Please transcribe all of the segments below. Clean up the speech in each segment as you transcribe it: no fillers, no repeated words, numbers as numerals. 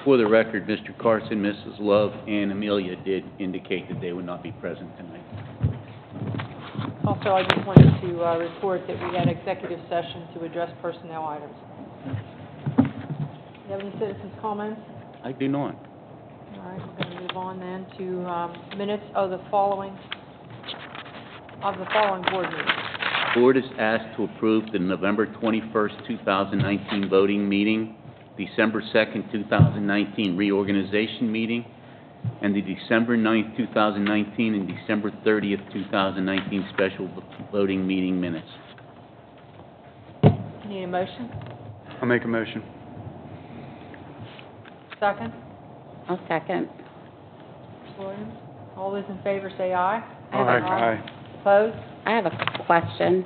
For the record, Mr. Carson, Mrs. Love, and Amelia did indicate that they would not be present tonight. Also, I just wanted to report that we had executive session to address personnel items. Do you have any citizens' comments? I do not. All right, we're going to move on then to minutes of the following board meetings. Board is asked to approve the November 21st, 2019 voting meeting, December 2nd, 2019 reorganization meeting, and the December 9th, 2019 and December 30th, 2019 special voting meeting minutes. Need a motion? I'll make a motion. Second? I'll second. Williams? All those in favor say aye. Aye. Opposed? I have a question.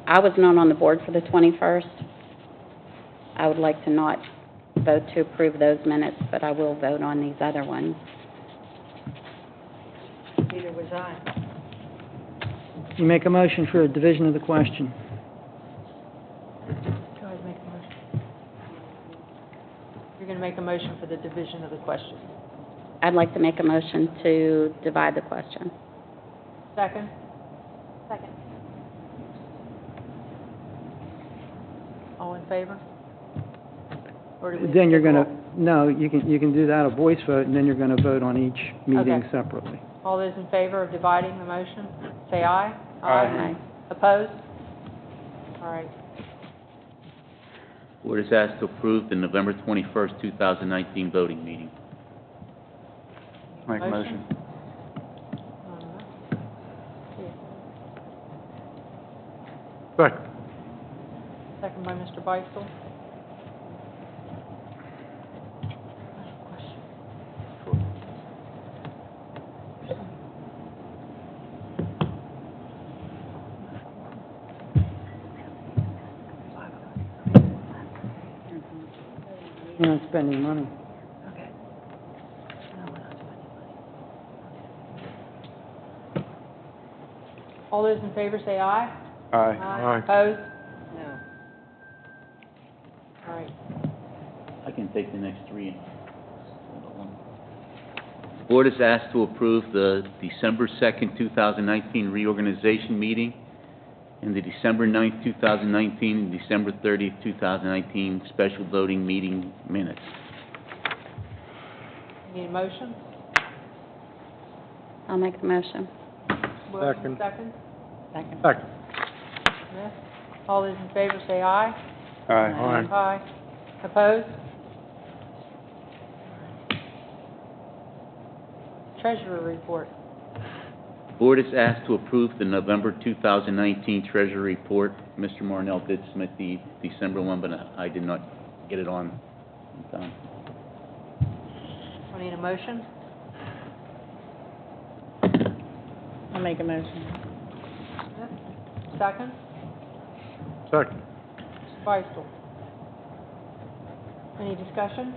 I was not on the board for the 21st. I would like to not vote to approve those minutes, but I will vote on these other ones. Neither was I. You make a motion for a division of the question. Go ahead and make a motion. You're going to make a motion for the division of the question. I'd like to make a motion to divide the question. Second? Second. All in favor? Or do we Then you're take a going to, roll? no, you can do that, a voice vote, and then you're going to vote on each meeting Okay. separately. All those in favor of dividing the motion, say aye. Aye. Opposed? All right. Board is asked to approve the November 21st, 2019 voting meeting. Make a motion. Second. Second by Mr. Beistel. You're not spending money. Okay. No, we're not spending money. All those in favor say aye. Aye. Opposed? No. All right. I can take the next three. Board is asked to approve the December 2nd, 2019 reorganization meeting and the December 9th, 2019 and December 30th, 2019 special voting meeting minutes. Need a motion? I'll make the motion. Williams, Second. Second. Second. Smith. All those in favor say aye. Aye. Aye. Opposed? Treasurer report. Board is asked to approve the November 2019 Treasury Report. Mr. Marnell did submit the December one, but I did not get it on time. I need a motion. I'll make a motion. Smith. Second. Second. Mr. Beistel. Any discussion?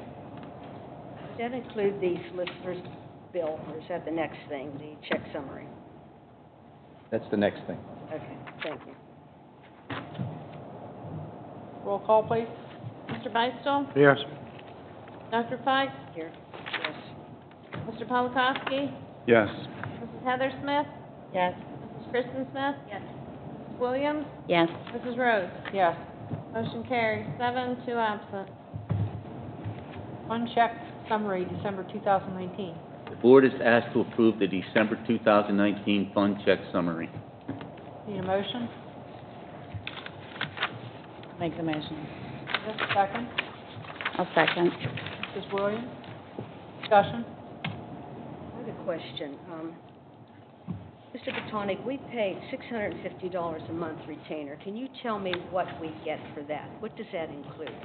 Does that include the solicitor's bill, or is that the next thing, the check summary? That's the next thing. Okay, thank you. Roll call, please. Mr. Beistel? Yes. Dr. Fike? Here, yes. Mr. Polakowski? Yes. Mrs. Heather Smith? Yes. Mrs. Kristen Smith? Yes. Mrs. Williams? Yes. Mrs. Rhodes? Yes. Motion carries, 7, 2 absent. Fund check summary, December 2019. The Board is asked to approve the December 2019 fund check summary. Need a motion? Make the motion. Smith, second. I'll second. Mrs. Williams. Discussion? I have a question. Mr. Botonic, we pay $650 a month retainer. Can you tell me what we get for that? What does that include?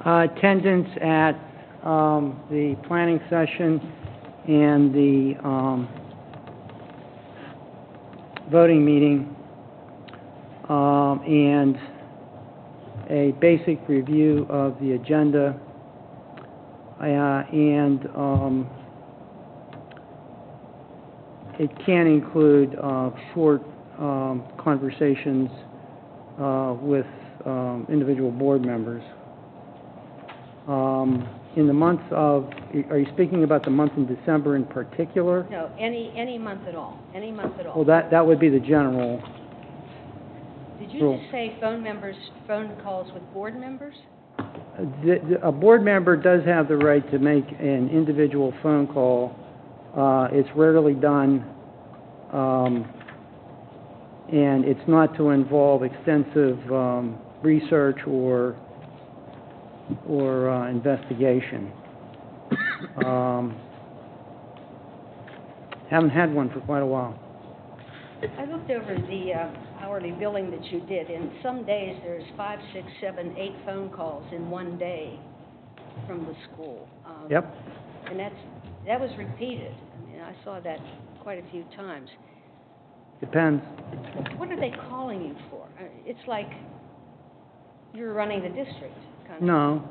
Attendance at the planning session and the voting meeting, and a basic review of the agenda, and it can include short conversations with individual board members. in the month of, are you speaking about the month in December in particular? No, any month at all, any month at all. Well, that would be the general. Did you rule. just say phone calls with board members? A board member does have the right to make an individual phone call. It's rarely done, and it's not to involve extensive research or investigation. Haven't had one for quite a while. I looked over the hourly billing that you did, and some days there's 5, 6, 7, 8 phone calls in one day from the school. Yep. And that was repeated. I mean, I saw that quite a few times. Depends. What are they calling you for? It's like you're running the district, kind of.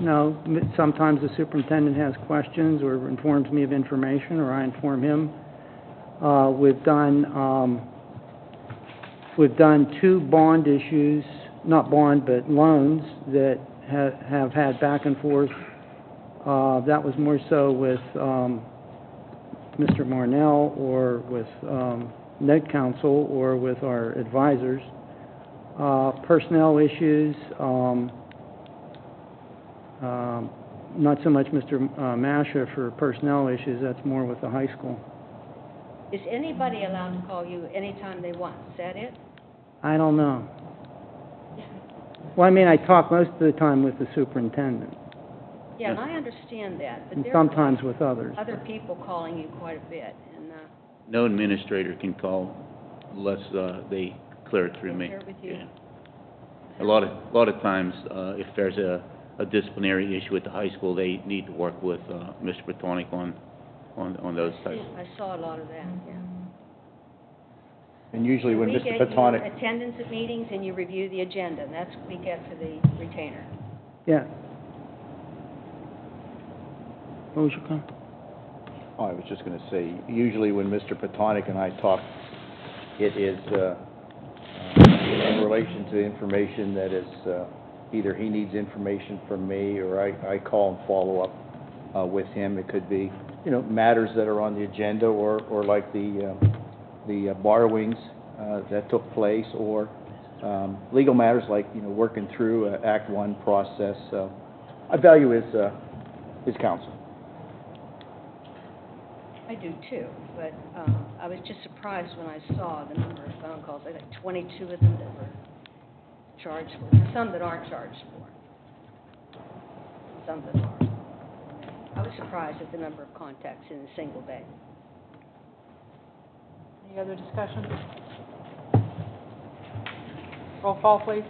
No. Sometimes the superintendent has questions or informs me of information, or I inform him. We've done 2 bond issues, not bond, but loans that have had back and forth. That was more so with Mr. Marnell or with Ned Council or with our advisors. Personnel issues, not so much Mr. Masha for personnel issues, that's more with the high school. Is anybody allowed to call you anytime they want? Is that it? I don't know. Well, I mean, I talk most of the time with the superintendent, Yeah, and I understand that, but and there are sometimes with others. other people calling you quite a bit, and No administrator can call unless they clear it through me. Clear it with you. Yeah. A lot of times, if there's a disciplinary issue at the high school, they need to work with Mr. Botonic on those types. I saw a lot of that, yeah. And usually when We Mr. get your Petonic, attendance at meetings and you review the agenda, and that's what we get for the retainer. Yeah. What was your comment? oh, I was just going to say, usually when Mr. Petonic and I talk, it is in relation to information that is, either he needs information from me, or I call and follow up with him. It could be, matters that are on the agenda, or like the borrowings that took place, or legal matters like, working through Act 1 process. So I value his counsel. I do too, but I was just surprised when I saw the number of phone calls. I got 22 of them that were charged for, some that aren't charged for, some that are. I was surprised at the number of contacts in a single day. Any other discussion? Roll call, please.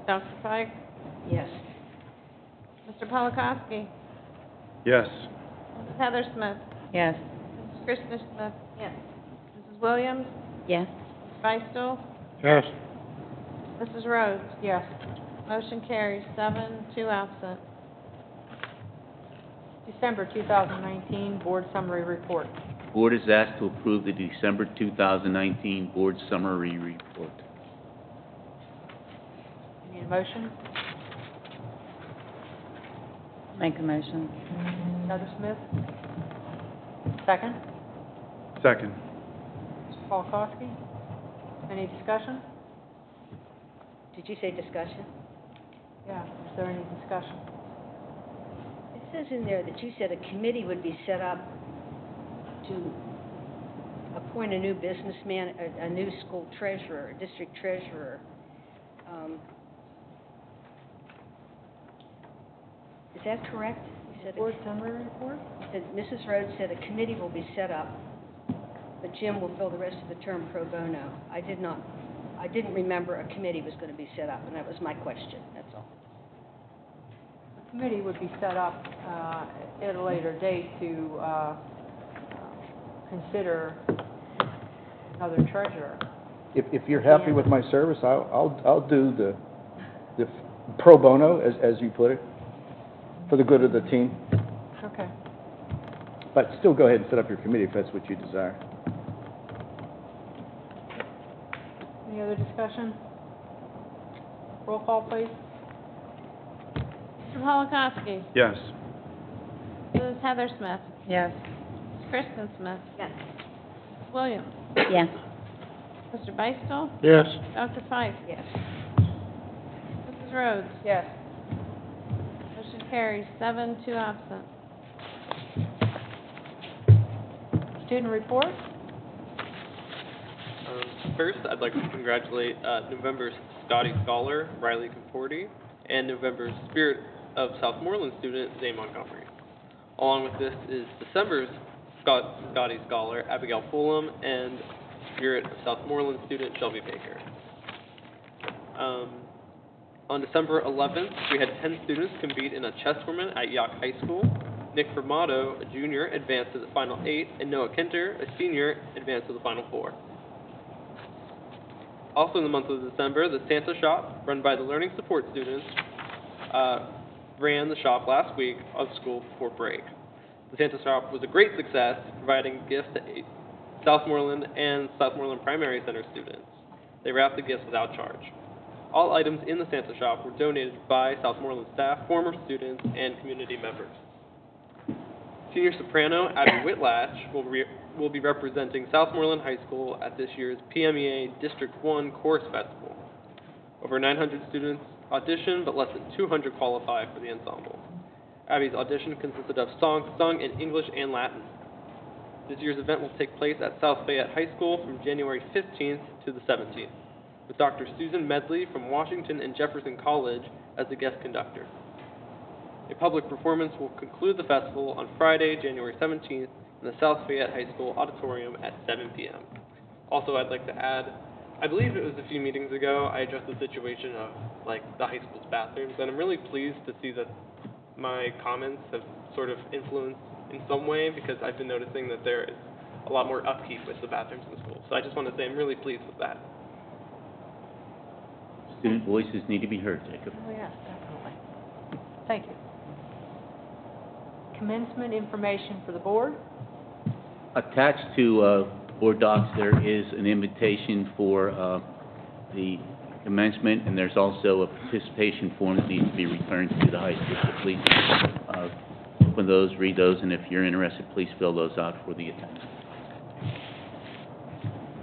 Dr. Feig? Yes. Mr. Polakowski? Yes. Mrs. Heather Smith? Yes. Mrs. Kristen Smith? Yes. Mrs. Williams? Yes. Mr. Beistel? Yes. Mrs. Rhodes? Yes. Motion carries 7, 2 absent. December 2019 Board Summary Report. Board is asked to approve the December 2019 Board Summary Report. Need a motion? Make a motion. Heather Smith? Second? Second. Mr. Polakowski? Any discussion? Did you say discussion? Yeah, is there any discussion? It says in there that you said a committee would be set up to appoint a new businessman, a new school treasurer, a district treasurer. Is that correct? You said Board Summary Report? that Mrs. Rhodes said a committee will be set up, but Jim will fill the rest of the term pro bono. I didn't remember a committee was going to be set up, and that was my question, that's all. The committee would be set up at a later date to consider another treasurer. If you're happy with my service, I'll do the pro bono, as you put it, for the good of the team. Okay. But still go ahead and set up your committee if that's what you desire. Any other discussion? Roll call, please. Mr. Polakowski? Yes. Mrs. Heather Smith. Yes. Mrs. Kristen Smith. Yes. Mrs. Williams. Yes. Mr. Beistel. Yes. Dr. Feist. Yes. Mrs. Rhodes. Yes. Motion carries 7, 2 absent. Student report? First, I'd like to congratulate November's Scotty Scholar, Riley Conforti, and November's Spirit of Southmoreland student, Zay Montgomery. Along with this is December's Scotty Scholar, Abigail Fulham, and Spirit of Southmoreland student, Shelby Baker. On December 11th, we had 10 students compete in a chess tournament at Yock High School. Nick Fermato, a junior, advanced to the Final 8, and Noah Kenter, a senior, advanced to the Final 4. Also in the month of December, the Santa Shop, run by the Learning Support students, ran the shop last week of school before break. The Santa Shop was a great success, providing gifts to Southmoreland and Southmoreland Primary Center students. They wrapped the gifts without charge. All items in the Santa Shop were donated by Southmoreland staff, former students, and community members. Senior soprano Abby Whitlatch will be representing Southmoreland High School at this year's PMEA District 1 Chorus Festival. Over 900 students auditioned, but less than 200 qualified for the ensemble. Abby's audition consisted of songs sung in English and Latin. This year's event will take place at South Fayette High School from January 15th to the 17th, with Dr. Susan Medley from Washington and Jefferson College as the guest conductor. A public performance will conclude the festival on Friday, January 17th, in the South Fayette High School auditorium at 7 p.m. Also, I'd like to add, I believe it was a few meetings ago, I addressed the situation of, the high school's bathrooms, and I'm really pleased to see that my comments have sort of influenced in some way, because I've been noticing that there is a lot more upkeep with the bathrooms in the school. So I just want to say I'm really pleased with that. Student voices need to be heard, Jacob. Oh, yes, definitely. Thank you. Commencement information for the board? Attached to board docs, there is an invitation for the commencement, and there's also a participation form that needs to be returned to the high school. So please open those, read those, and if you're interested, please fill those out for the attendance. I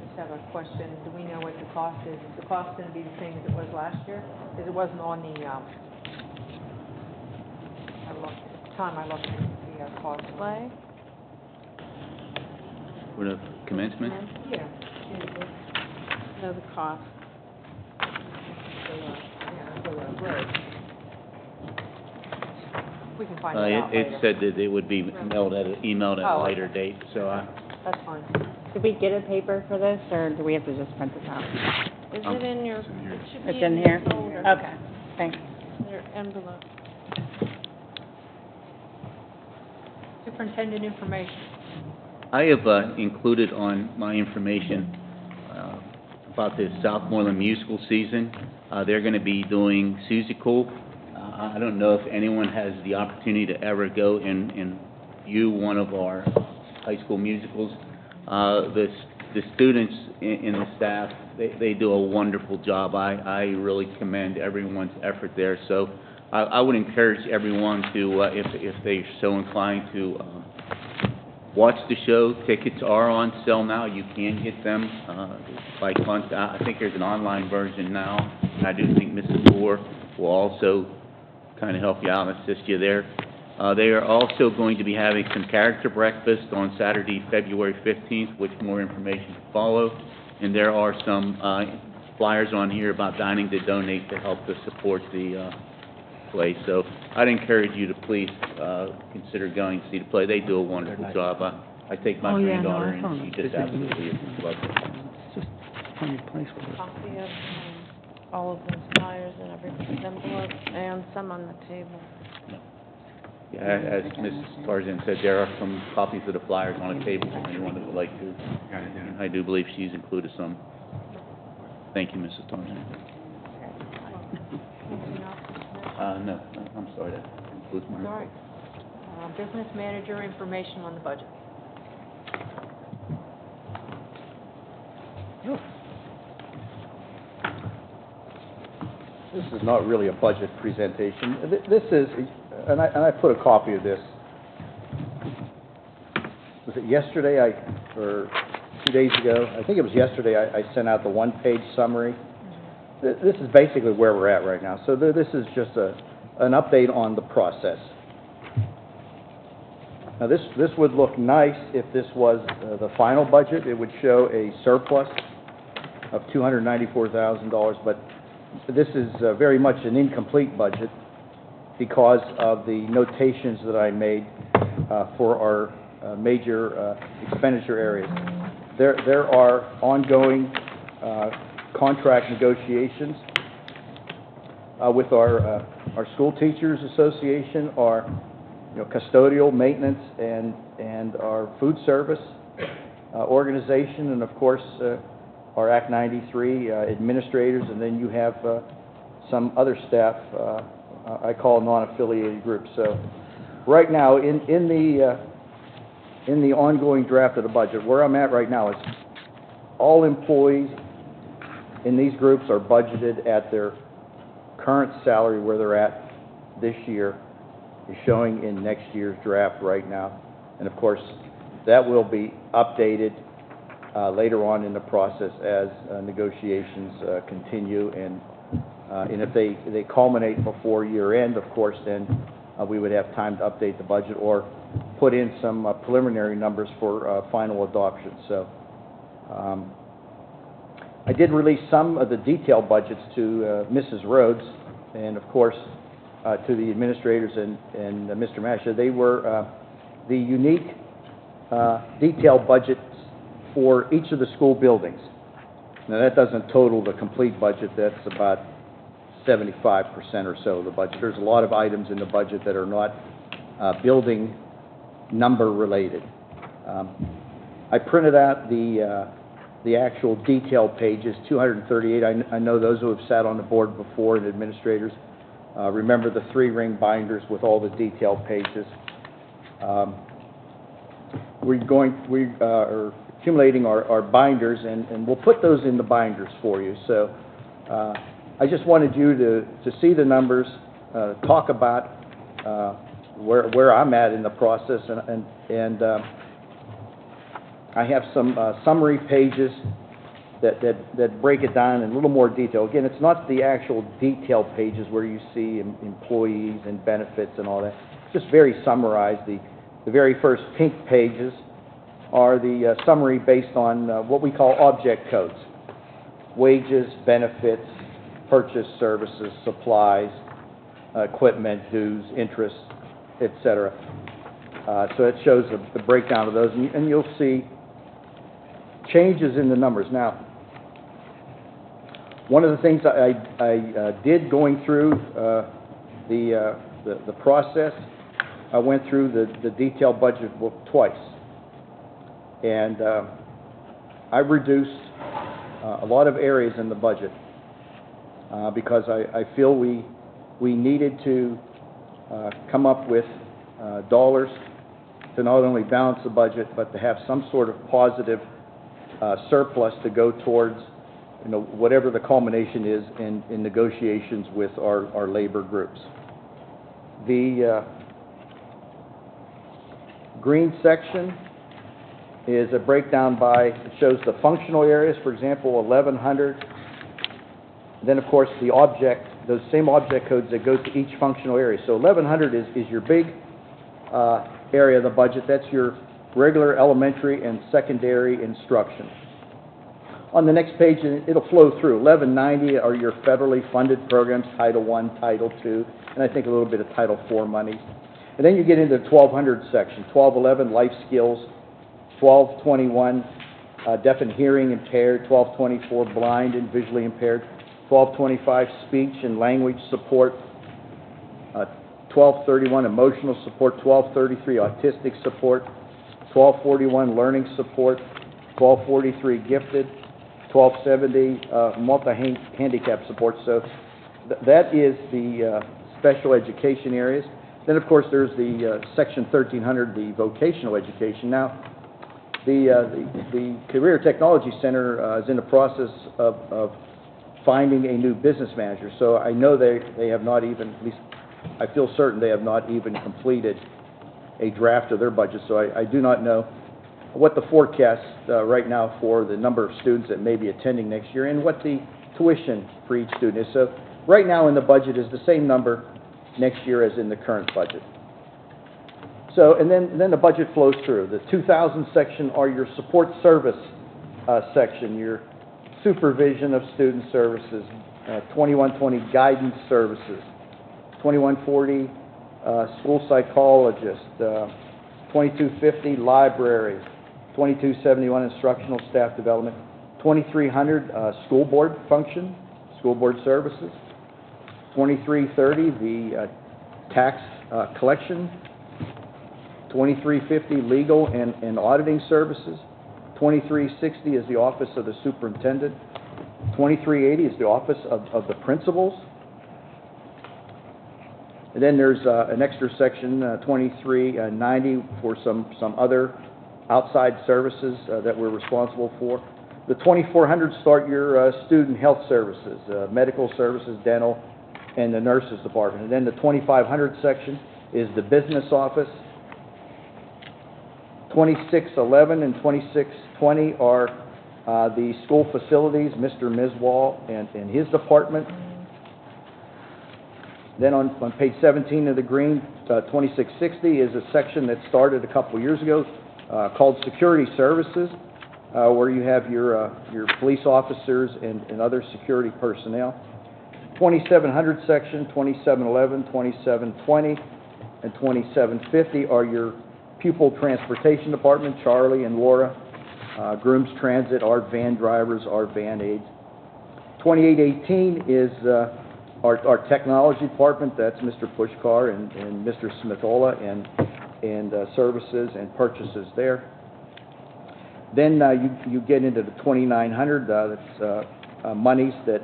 just have a question. Do we know what the cost is? Is the cost going to be the same as it was last year? Because it wasn't on the, I looked at the cost. Play. For the commencement? Yeah. No, the cost. We can find that out It later. said that it would be emailed at a Oh, later date, so That's fine. Did we get a paper for this, or do we have to just print this out? Is it in your, it should be It's in in your here? folder. Okay, thanks. Your envelope. Superintendent information. I have included on my information about the Southmoreland musical season. They're going to be doing Seussical. I don't know if anyone has the opportunity to ever go and view one of our high school musicals. The students and the staff, they do a wonderful job. I really commend everyone's effort there. So I would encourage everyone to, if they're so inclined to watch the show. Tickets are on sale now. You can get them by contact. I think there's an online version now. And I do think Mrs. Moore will also kind of help you out and assist you there. They are also going to be having some character breakfast on Saturday, February 15th, which more information to follow. And there are some flyers on here about dining to donate to help to support the play. So I'd encourage you to please consider going to see the play. They do a wonderful job. I take my granddaughter, and she just absolutely loves it. It's just a funny place for it. Copy of all of those flyers and everything, envelopes, and some on the table. Yeah, as Mrs. Tarzan said, there are some copies of the flyers on the table for anyone that would like to. And I do believe she's included some. Thank you, Mrs. Tarzan. No, I'm sorry, that includes my All report. right. Business manager information on the budget. This is not really a budget presentation. This is, and I put a copy of this was it yesterday, or 2 days ago? I think it was yesterday, I sent out the one-page summary. This is basically where we're at right now. So this is just an update on the process. Now, this would look nice if this was the final budget. It would show a surplus of $294,000, but this is very much an incomplete budget because of the notations that I made for our major expenditure areas. There are ongoing contract negotiations with our School Teachers Association, our custodial maintenance, and our food service organization, and of course our Act 93 administrators, and then you have some other staff I call non-affiliated groups. So right now, in the ongoing draft of the budget, where I'm at right now is all employees in these groups are budgeted at their current salary where they're at this year, is showing in next year's draft right now. And of course, that will be updated later on in the process as negotiations continue, and if they culminate before year end, of course, then we would have time to update the budget or put in some preliminary numbers for final adoption. So I did release some of the detailed budgets to Mrs. Rhodes, and of course to the administrators and Mr. Masha. They were the unique detailed budgets for each of the school buildings. Now, that doesn't total the complete budget. That's about 75% or so of the budget. There's a lot of items in the budget that are not building number related. I printed out the actual detailed pages, 238. I know those who have sat on the board before and administrators remember the 3-ring binders with all the detailed pages. We are accumulating our binders, and we'll put those in the binders for you. So I just wanted you to see the numbers, talk about where I'm at in the process, and I have some summary pages that break it down in a little more detail. Again, it's not the actual detailed pages where you see employees and benefits and all that. It's just very summarized. The very first pink pages are the summary based on what we call object codes: wages, benefits, purchase services, supplies, equipment, dues, interest, etc. So it shows the breakdown of those, and you'll see changes in the numbers. Now, one of the things I did going through the process, I went through the detailed budget book twice, and I reduced a lot of areas in the budget because I feel we needed to come up with dollars to not only balance the budget, but to have some sort of positive surplus to go towards, whatever the culmination is in negotiations with our labor groups. The green section is a breakdown by, it shows the functional areas, for example, 1100. Then, of course, those same object codes that go to each functional area. So 1100 is your big area of the budget. That's your regular elementary and secondary instruction. On the next page, it'll flow through. 1190 are your federally funded programs, Title I, Title II, and I think a little bit of Title IV money. And then you get into the 1200 section, 1211, life skills, 1221, deaf and hearing impaired, 1224, blind and visually impaired, 1225, speech and language support, 1231, emotional support, 1233, autistic support, 1241, learning support, 1243, gifted, 1270, multi-handicap support. So that is the special education areas. Then, of course, there's the Section 1300, the vocational education. Now, the Career Technology Center is in the process of finding a new business manager. So I know they have not even, at least I feel certain they have not even completed a draft of their budget. So I do not know what the forecast right now for the number of students that may be attending next year and what the tuition for each student is. So right now in the budget is the same number next year as in the current budget. So, and then the budget flows through. The 2000 section are your support service section, your supervision of student services, 2120 guidance services, 2140 school psychologist, 2250 library, 2271 instructional staff development, 2300 school board function, school board services, 2330 the tax collection, 2350 legal and auditing services, 2360 is the office of the superintendent, 2380 is the office of the principals. And then there's an extra section, 2390, for some other outside services that we're responsible for. The 2400 start your student health services, medical services, dental, and the nurses department. And then the 2500 section is the business office. 2611 and 2620 are the school facilities, Mr. Miswall and his department. Then on page 17 of the green, 2660 is a section that started a couple years ago called Security Services, where you have your police officers and other security personnel. 2700 section, 2711, 2720, and 2750 are your pupil transportation department, Charlie and Laura. Grooms Transit, our van drivers, our van aides. 2818 is our technology department. That's Mr. Pushkar and Mr. Smithola and services and purchases there. Then you get into the 2900. That's monies that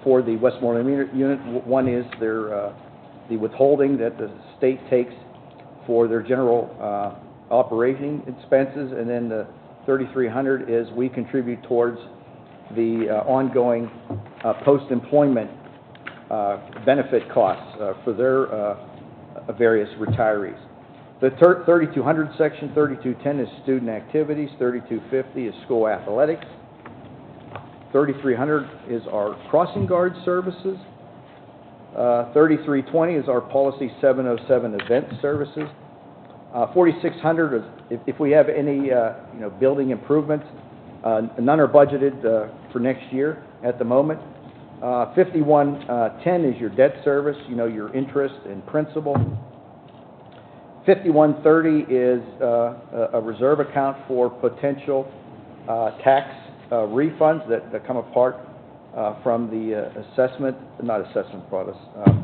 for the Westmoreland unit. One is their the withholding that the state takes for their general operating expenses, and then the 3300 is we contribute towards the ongoing post-employment benefit costs for their various retirees. The 3200 section, 3210 is student activities, 3250 is school athletics, 3300 is our crossing guard services, 3320 is our policy 707 event services. 4600 is if we have any building improvements, none are budgeted for next year at the moment. 5110 is your debt service, your interest and principal. 5130 is a reserve account for potential tax refunds that come apart from the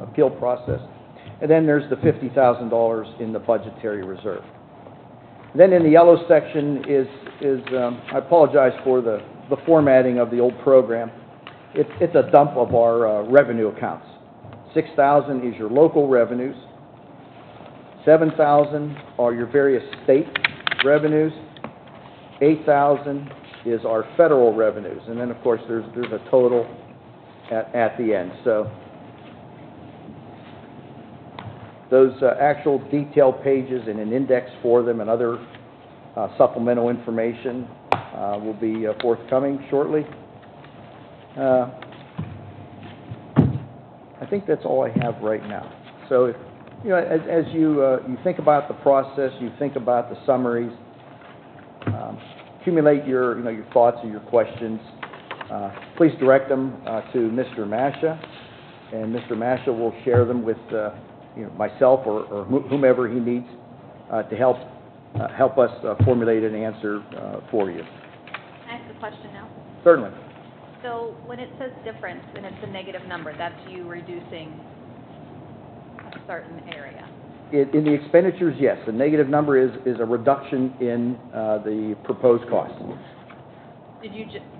appeal process. And then there's the $50,000 in the budgetary reserve. Then in the yellow section is I apologize for the formatting of the old program. It's a dump of our revenue accounts. 6,000 is your local revenues. 7,000 are your various state revenues. 8,000 is our federal revenues. And then, of course, there's a total at the end. So those actual detailed pages and an index for them and other supplemental information will be forthcoming shortly. I think that's all I have right now. So, as you think about the process, you think about the summaries, accumulate your thoughts or your questions. Please direct them to Mr. Masha, and Mr. Masha will share them with myself or whomever he needs to help us formulate an answer for you. Can I ask a question now? Certainly. So when it says difference and it's a negative number, that's you reducing a certain area. In the expenditures, yes. The negative number is a reduction in the proposed costs.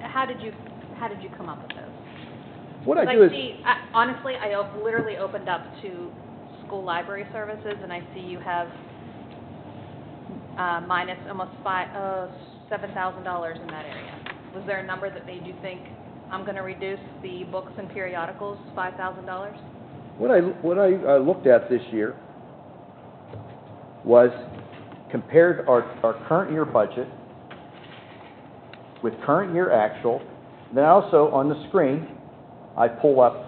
How did you come up with those? What I do is... honestly, I literally opened up to school library services, and I see you have minus almost $7,000 in that area. Was there a number that made you think, I'm going to reduce the books and periodicals $5,000? What I looked at this year was compared our current year budget with current year actual. Then also on the screen, I pull up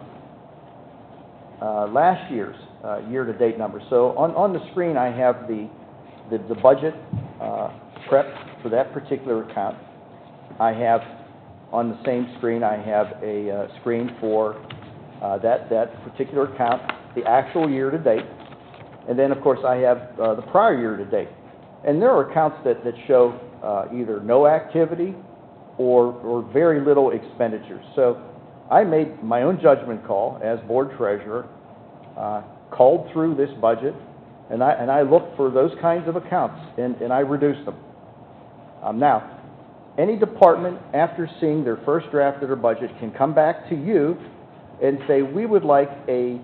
last year's year-to-date numbers. So on the screen, I have the budget prep for that particular account. I have, on the same screen, I have a screen for that particular account, the actual year-to-date. And then, of course, I have the prior year-to-date. And there are accounts that show either no activity or very little expenditures. So I made my own judgment call as board treasurer, called through this budget, and I looked for those kinds of accounts, and I reduced them. Now, any department, after seeing their first draft of their budget, can come back to you and say, we would like a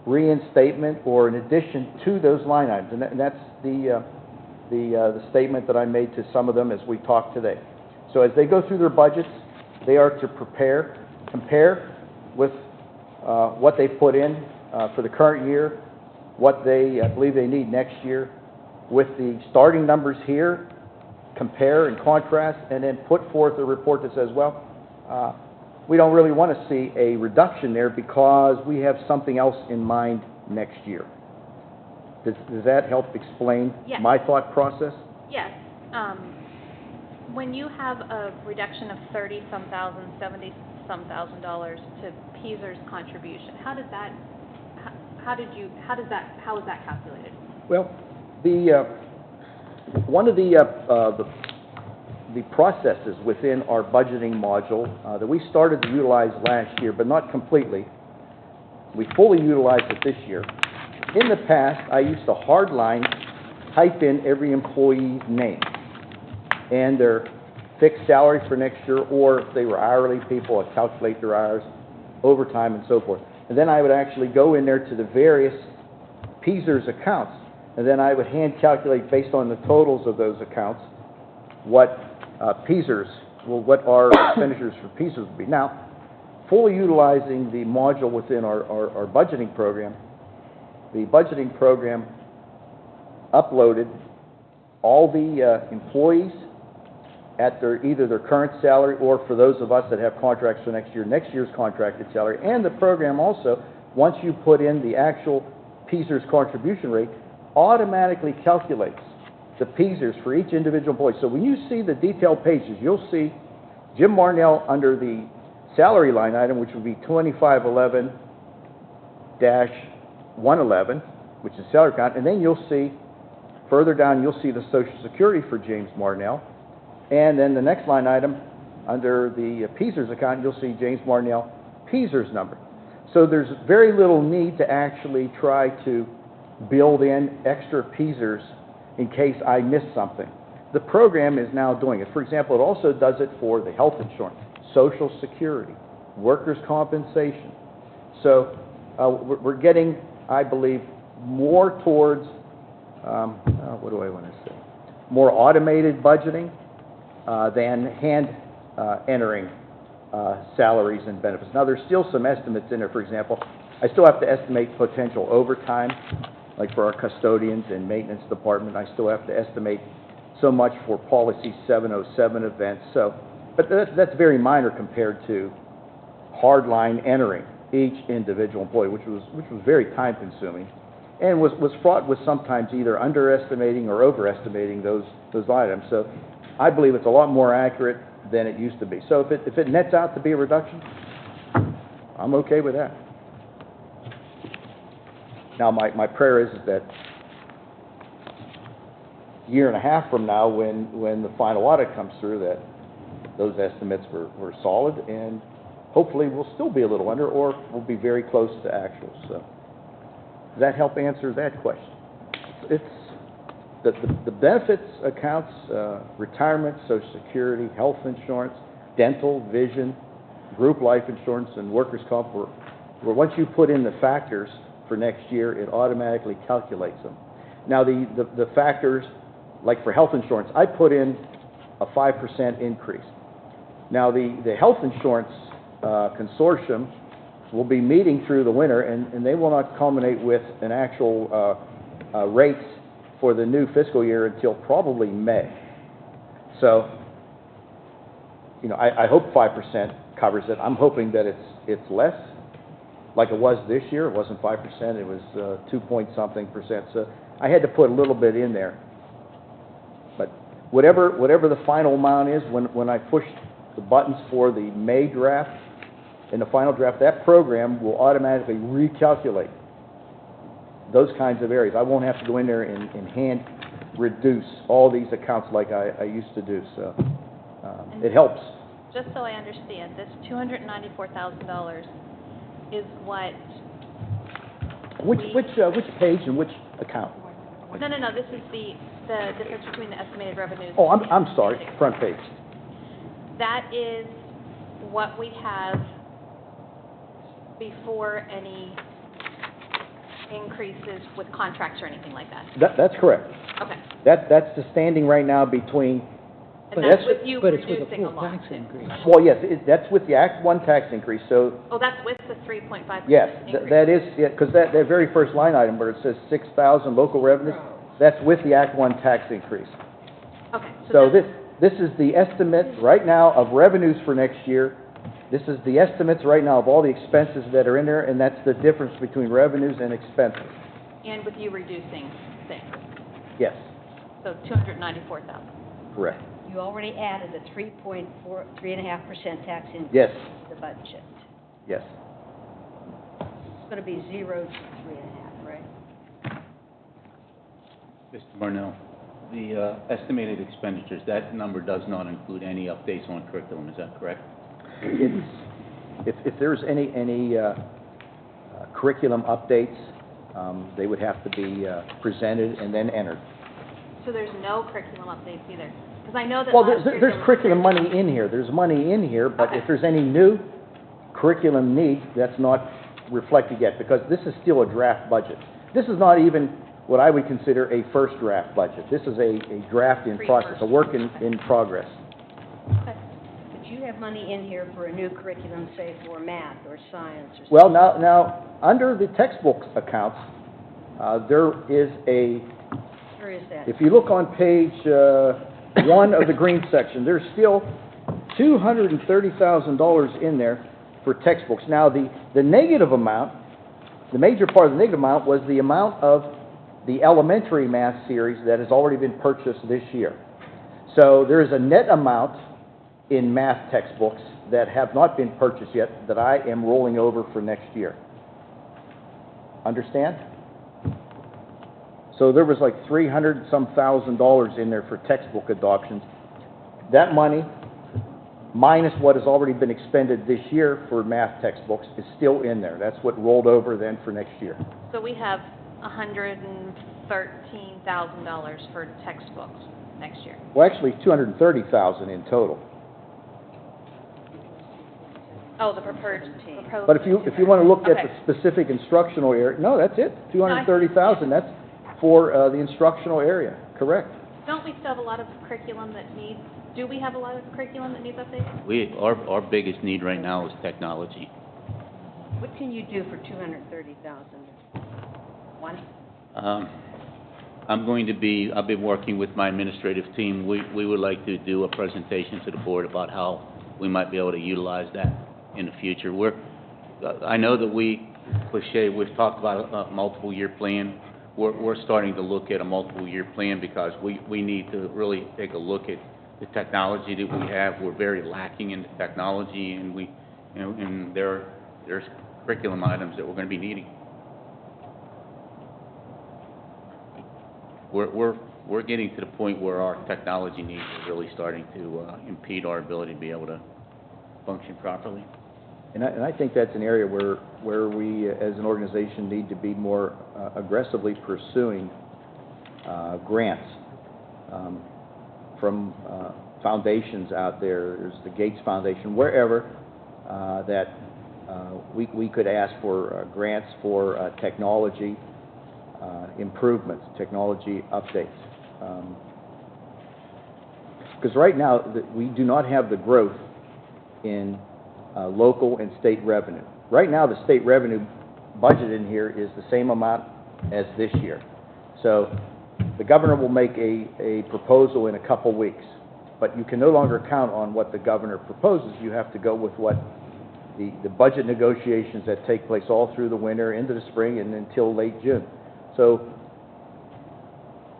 reinstatement or an addition to those line items. And that's the statement that I made to some of them as we talked today. So as they go through their budgets, they are to compare with what they put in for the current year, what they believe they need next year, with the starting numbers here, compare and contrast, and then put forth a report that says, well, we don't really want to see a reduction there because we have something else in mind next year. Does that help explain Yes. my thought process? Yes. When you have a reduction of 30-some thousand, 70-some thousand dollars to Peaser's contribution, how is that calculated? Well, one of the processes within our budgeting module that we started to utilize last year, but not completely, we fully utilized it this year. In the past, I used to hardline type in every employee's name and their fixed salary for next year, or if they were hourly people, I'd calculate their hours, overtime, and so forth. And then I would actually go in there to the various Peaser's accounts, and then I would hand calculate based on the totals of those accounts what what our expenditures for Peaser's would be. Now, fully utilizing the module within our budgeting program, the budgeting program uploaded all the employees at either their current salary, or for those of us that have contracts for next year's contracted salary. And the program also, once you put in the actual Peaser's contribution rate, automatically calculates the Peaser's for each individual employee. So when you see the detailed pages, you'll see Jim Marnell under the salary line item, which would be 2511-111, which is salary account, and then you'll see, further down, you'll see the Social Security for James Marnell. And then the next line item, under the Peaser's account, you'll see James Marnell Peaser's number. So there's very little need to actually try to build in extra Peaser's in case I miss something. The program is now doing it. For example, it also does it for the health insurance, Social Security, workers' compensation. So we're getting, I believe, more towards, what do I want to say, more automated budgeting than hand entering salaries and benefits. Now, there's still some estimates in there. For example, I still have to estimate potential overtime, like for our custodians and maintenance department. I still have to estimate so much for policy 707 events. So, but that's very minor compared to hardline entering each individual employee, which was very time consuming, and was fraught with sometimes either underestimating or overestimating those items. So I believe it's a lot more accurate than it used to be. So if it nets out to be a reduction, I'm okay with that. Now, my prayer is that a year and a half from now, when the final audit comes through, that those estimates were solid, and hopefully we'll still be a little under, or we'll be very close to actual. So does that help answer that question? It's the benefits accounts, retirement, Social Security, health insurance, dental, vision, group life insurance, and workers' comp, where once you put in the factors for next year, it automatically calculates them. Now, the factors, like for health insurance, I put in a 5% increase. Now, the health insurance consortium will be meeting through the winter, and they will not culminate with an actual rates for the new fiscal year until probably May. So, you know, I hope 5% covers it. I'm hoping that it's less, like it was this year. It wasn't 5%, it was 2-point-something%. So I had to put a little bit in there. But whatever the final amount is, when I push the buttons for the May draft and the final draft, that program will automatically recalculate those kinds of areas. I won't have to go in there and hand reduce all these accounts like I used to do, so it helps. Just so I understand, this $294,000 is what Which page and which account? No, this is the difference between the estimated revenues. Oh, and I'm sorry, estimated front page. expenses. That is what we have before any increases with contracts or anything like that? That's correct. Okay. That's the standing right now between, And that's with you But it's with a reducing a full lot, tax too. increase. well, yes, that's with the Act One tax increase, so, Oh, that's with the 3.5% yes, increase? that is, because that very first line item where it says 6,000 local revenues, that's with the Act One tax increase. Okay, So that's- this is the estimate right now of revenues for next year. This is the estimates right now of all the expenses that are in there, and that's the difference between revenues and expenses. And with you reducing things, Yes, so 294,000. correct. You already added a 3.5% tax increase Yes, to the budget. yes. It's going to be 0 to 3.5, right? Mr. Marnell, the estimated expenditures, that number does not include any updates on curriculum, is that correct? If there's any curriculum updates, they would have to be presented and then entered. So there's no curriculum updates either? Because I know that Well, last year there's there was curriculum money in here, there's money in here, but Okay. if there's any new curriculum needs, that's not reflected yet, because this is still a draft budget. This is not even what I would consider a first draft budget. This is a draft in process, a work in progress. Okay. But you have money in here for a new curriculum, say, for math or science or something. Well, now, under the textbooks accounts, there is a, Where is that? if you look on page 1 of the green section, there's still $230,000 in there for textbooks. Now, the negative amount, the major part of the negative amount was the amount of the elementary math series that has already been purchased this year. So there is a net amount in math textbooks that have not been purchased yet that I am rolling over for next year. Understand? So there was like $300-some thousand in there for textbook adoptions. That money, minus what has already been expended this year for math textbooks, is still in there. That's what rolled over then for next year. So we have $113,000 for textbooks next year. Well, actually, $230,000 in total. Oh, the proposed. But if you want to look at Okay. the specific instructional area, no, that's it, $230,000. That's for the instructional area, correct? Don't we still have a lot of curriculum that needs, do we have a lot of curriculum that needs updates? Our biggest need right now is technology. What can you do for $230,000? One? I've been working with my administrative team. We would like to do a presentation to the board about how we might be able to utilize that in the future. I know that we've talked about a multiple-year plan. We're starting to look at a multiple-year plan because we need to really take a look at the technology that we have. We're very lacking in the technology, and there's curriculum items that we're going to be needing. We're getting to the point where our technology needs are really starting to impede our ability to be able to function properly. And I think that's an area where we, as an organization, need to be more aggressively pursuing grants from foundations out there. There's the Gates Foundation, wherever, that we could ask for grants for technology improvements, technology updates. Because right now, we do not have the growth in local and state revenue. Right now, the state revenue budget in here is the same amount as this year. So the governor will make a proposal in a couple weeks, but you can no longer count on what the governor proposes. You have to go with what the budget negotiations that take place all through the winter, into the spring, and until late June. So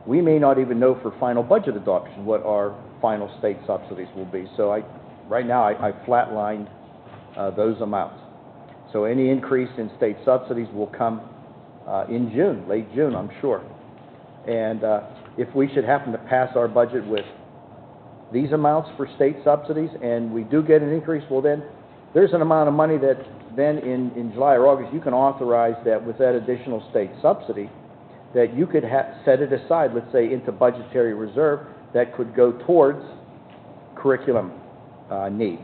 we may not even know for final budget adoption what our final state subsidies will be. So right now, I flatlined those amounts. So any increase in state subsidies will come in June, late June, I'm sure. And if we should happen to pass our budget with these amounts for state subsidies, and we do get an increase, well then, there's an amount of money that then in July or August, you can authorize that with that additional state subsidy, that you could set it aside, let's say, into budgetary reserve that could go towards curriculum needs.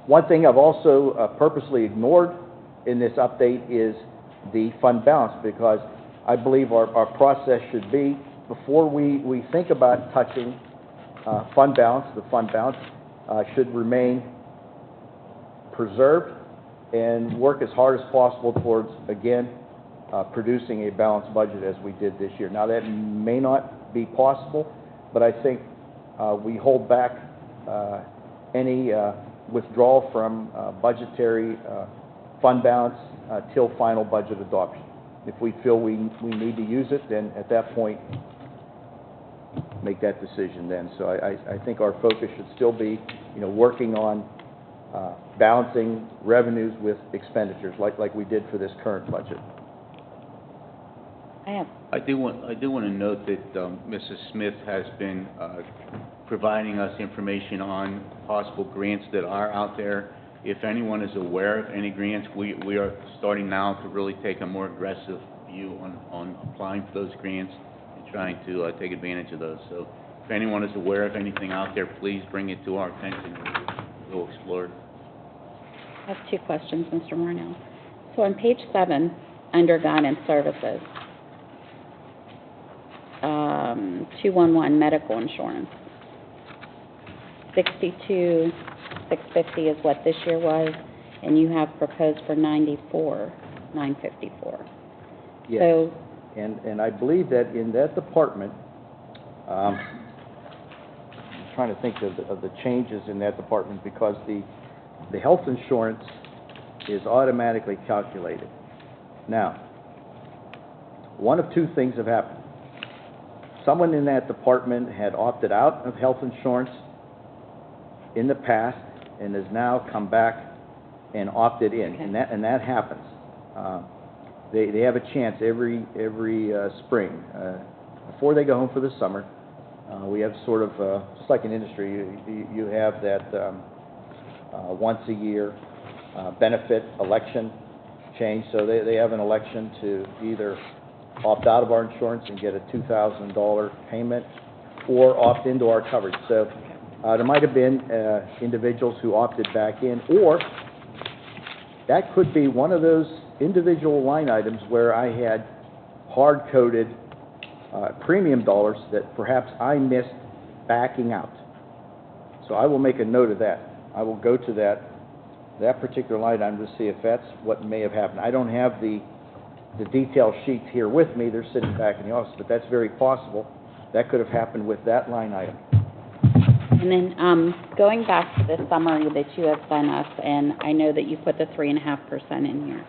One thing I've also purposely ignored in this update is the fund balance, because I believe our process should be, before we think about touching fund balance, the fund balance should remain preserved and work as hard as possible towards, again, producing a balanced budget as we did this year. Now, that may not be possible, but I think we hold back any withdrawal from budgetary fund balance till final budget adoption. If we feel we need to use it, then at that point, make that decision then. So I think our focus should still be, working on balancing revenues with expenditures, like we did for this current budget. I do want to note that Mrs. Smith has been providing us information on possible grants that are out there. If anyone is aware of any grants, we are starting now to really take a more aggressive view on applying for those grants and trying to take advantage of those. So if anyone is aware of anything out there, please bring it to our attention. We'll explore it. I have two questions, Mr. Marnell. So on page 7, under guidance services, 211 medical insurance, 62,650 is what this year was, and you have proposed for 94,954. Yes. So, and I believe that in that department, I'm trying to think of the changes in that department, because the health insurance is automatically calculated. Now, one of two things have happened. Someone in that department had opted out of health insurance in the past and has now come back and opted in, Okay. and that happens. They have a chance every spring before they go home for the summer. We have sort of just like an industry, you have that once a year benefit election change. So they have an election to either opt out of our insurance and get a $2,000 payment, or opt into our coverage. So there might have been individuals who opted back in, or that could be one of those individual line items where I had hard-coded premium dollars that perhaps I missed backing out. So I will make a note of that. I will go to that particular line item to see if that's what may have happened. I don't have the detailed sheets here with me. They're sitting back in the office, but that's very possible. That could have happened with that line item. and then going back to the summary that you have sent us, and I know that you put the 3.5% in here.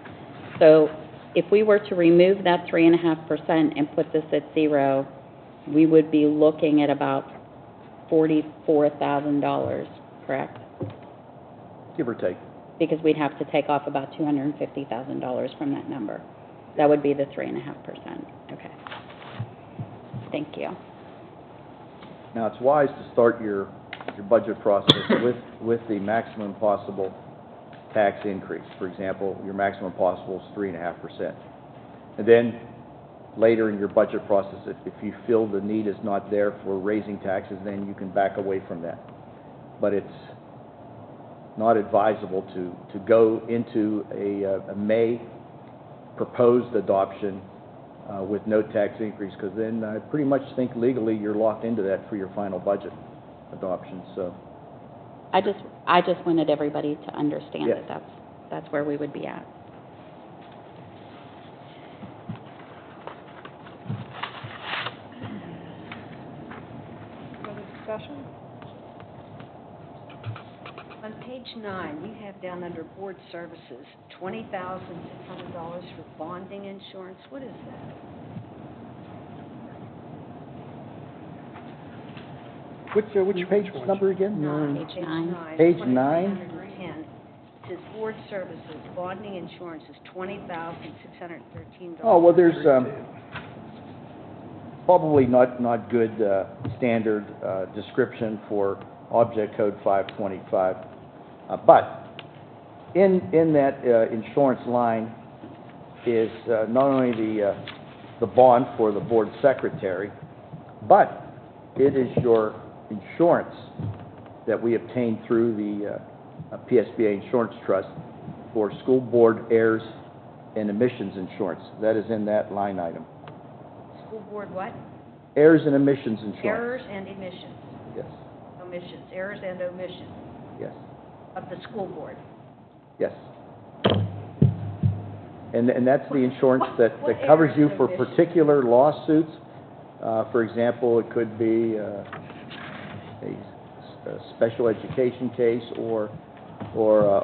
So if we were to remove that 3.5% and put this at 0, we would be looking at about $44,000, correct? Give or take. Because we'd have to take off about $250,000 from that number. That would be the 3.5%. Okay. Thank you. Now, it's wise to start your budget process with the maximum possible tax increase. For example, your maximum possible is 3.5%. And then later in your budget process, if you feel the need is not there for raising taxes, then you can back away from that. But it's not advisable to go into a May proposed adoption with no tax increase, because then I pretty much think legally you're locked into that for your final budget adoption. So I just wanted everybody to understand Yes. that that's where we would be at. discussion? On page 9, you have down under board services, $20,600 for bonding insurance. What is that? Which page number again? Page 9. Page 9? 2310. It says board services, bonding insurance is $20,613. Oh, well, there's, probably not good, standard, description for Object Code 525. But in that, insurance line is, not only the bond for the board secretary, but it is your insurance that we obtained through the, PSBA Insurance Trust for school board errors and emissions insurance. That is in that line item. School board what? Errors and emissions insurance. Errors and emissions. Yes, Omissions, errors and omissions yes, of the school board. yes. And that's the insurance that What covers errors you and for omissions? particular lawsuits. For example, it could be a special education case or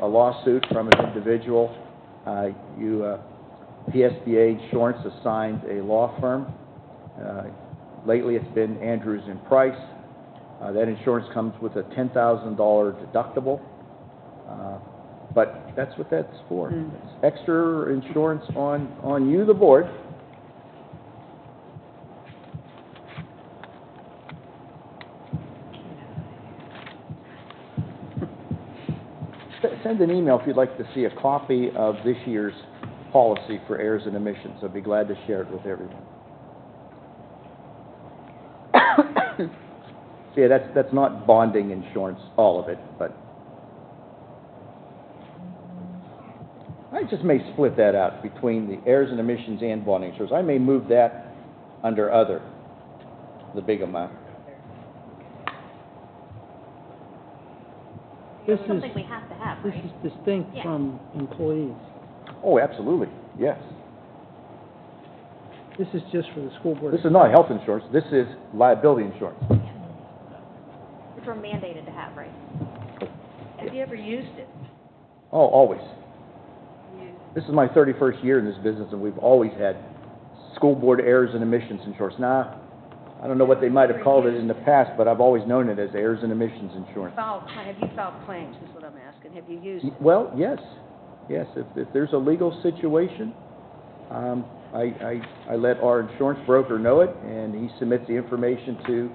a lawsuit from an individual. PSBA Insurance assigned a law firm. Lately, it's been Andrews and Price. That insurance comes with a $10,000 deductible. But that's what that's for. It's extra insurance on you, the board. Send an email if you'd like to see a copy of this year's policy for errors and emissions. I'd be glad to share it with everyone. So yeah, that's not bonding insurance, all of it, but I just may split that out between the errors and emissions and bonding insurance. I may move that under other, the big amount. This It's is, something we have to have, this right? is distinct Yeah. from employees. Oh, absolutely, yes. This is just for the school board. This is not health insurance, this is liability insurance. Which we're mandated to have, right? Have you ever used it? Oh, always. This is my 31st year in this business, and we've always had school board errors and emissions insurance. Now, I don't know what they might have called it in the past, but I've always known it as errors and emissions insurance. Have you filed claims, is what I'm asking. Have you used it? Well, yes, yes. If there's a legal situation, I let our insurance broker know it, and he submits the information to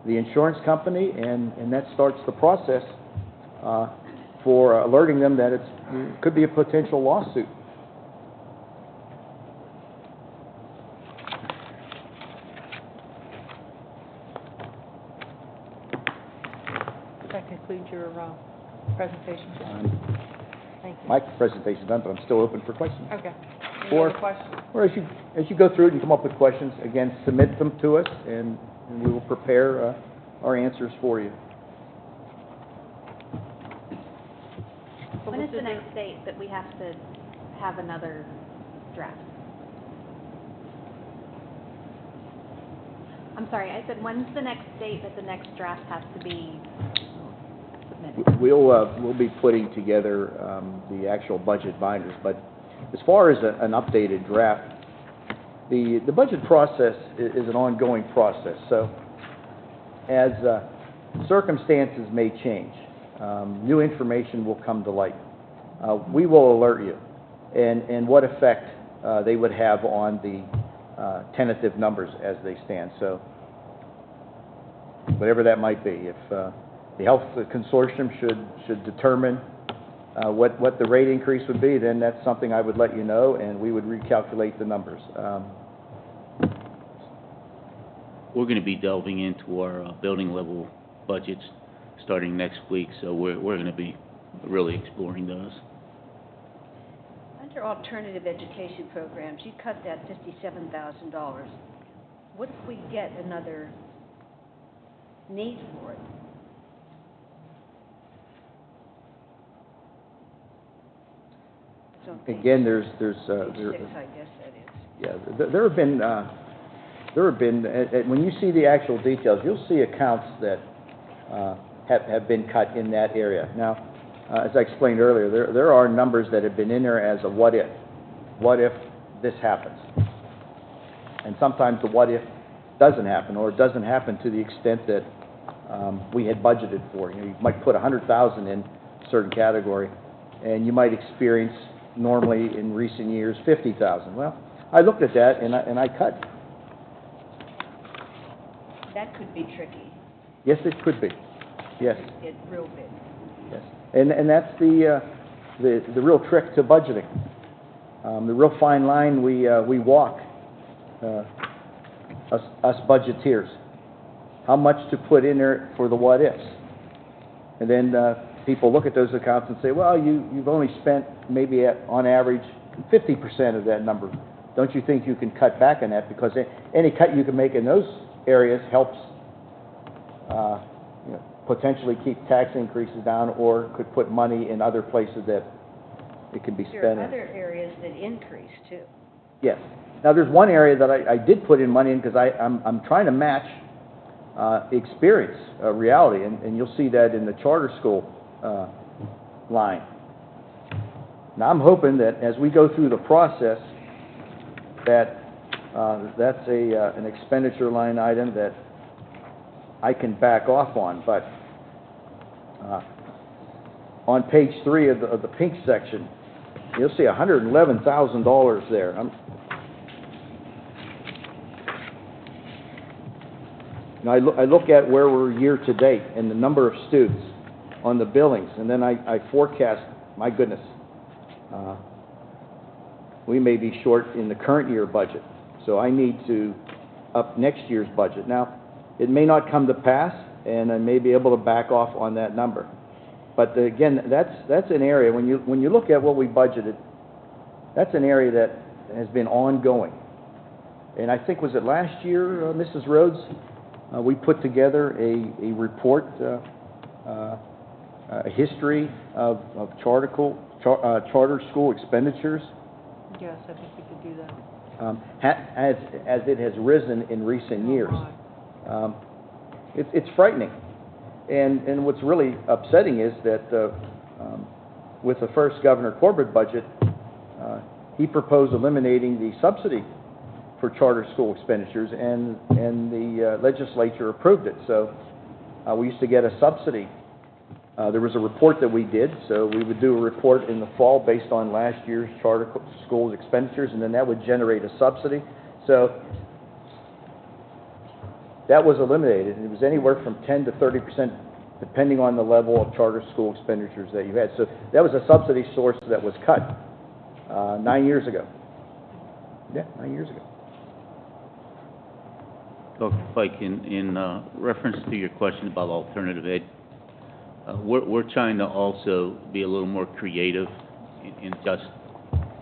the insurance company, and that starts the process for alerting them that it could be a potential lawsuit. That concludes your presentation. Thank you. My presentation's done, but I'm still open for questions. Okay. Or- Any other questions? Or as you go through it and come up with questions, again, submit them to us, and we will prepare our answers for you. When is the next date that we have to have another draft? I'm sorry, I said, when's the next date that the next draft has to be submitted? We'll be putting together the actual budget binders, but as far as an updated draft, the budget process is an ongoing process. So as circumstances may change, new information will come to light. We will alert you and what effect they would have on the tentative numbers as they stand. So whatever that might be, if the health consortium should determine what the rate increase would be, then that's something I would let you know, and we would recalculate the numbers. We're going to be delving into our building level budgets starting next week, so we're going to be really exploring those. Under alternative education programs, you cut that $57,000. What if we get another need for it? It's on page- Again, there's Page 6, I guess that is. yeah, there have been, when you see the actual details, you'll see accounts that have been cut in that area. Now, as I explained earlier, there are numbers that have been in there as a what if. What if this happens? And sometimes the what if doesn't happen, or it doesn't happen to the extent that we had budgeted for. You know, you might put 100,000 in a certain category, and you might experience normally in recent years 50,000. Well, I looked at that and I cut. That could be tricky. Yes, it could be. Yes, It's real big. yes. And that's the real trick to budgeting. The real fine line we walk, us budgeteers. How much to put in there for the what ifs? And then people look at those accounts and say, well, you've only spent maybe on average 50% of that number. Don't you think you can cut back on that? Because any cut you can make in those areas helps potentially keep tax increases down, or could put money in other places that it can be spent There in. are other areas that increase too. Yes. Now, there's one area that I did put in money in because I'm trying to match experience, reality, and you'll see that in the charter school line. Now, I'm hoping that as we go through the process, that that's an expenditure line item that I can back off on, but on page 3 of the pink section, you'll see $111,000 there. Now, I look at where we're year to date and the number of students on the billings, and then I forecast, my goodness, we may be short in the current year budget, so I need to up next year's budget. Now, it may not come to pass, and I may be able to back off on that number. But again, that's an area, when you look at what we budgeted, that's an area that has been ongoing. And I think, was it last year, Mrs. Rhodes, we put together a report, a history of charter school expenditures. Yes, I think we could do that. As it has risen in recent years. It's frightening. And what's really upsetting is that with the first Governor Corbett budget, he proposed eliminating the subsidy for charter school expenditures, and the legislature approved it. So we used to get a subsidy. There was a report that we did, so we would do a report in the fall based on last year's charter schools expenditures, and then that would generate a subsidy. So that was eliminated, and it was anywhere from 10 to 30%, depending on the level of charter school expenditures that you had. So that was a subsidy source that was cut 9 years ago. Yeah, 9 years ago. Dr. Pike, in reference to your question about alternative ed, we're trying to also be a little more creative in just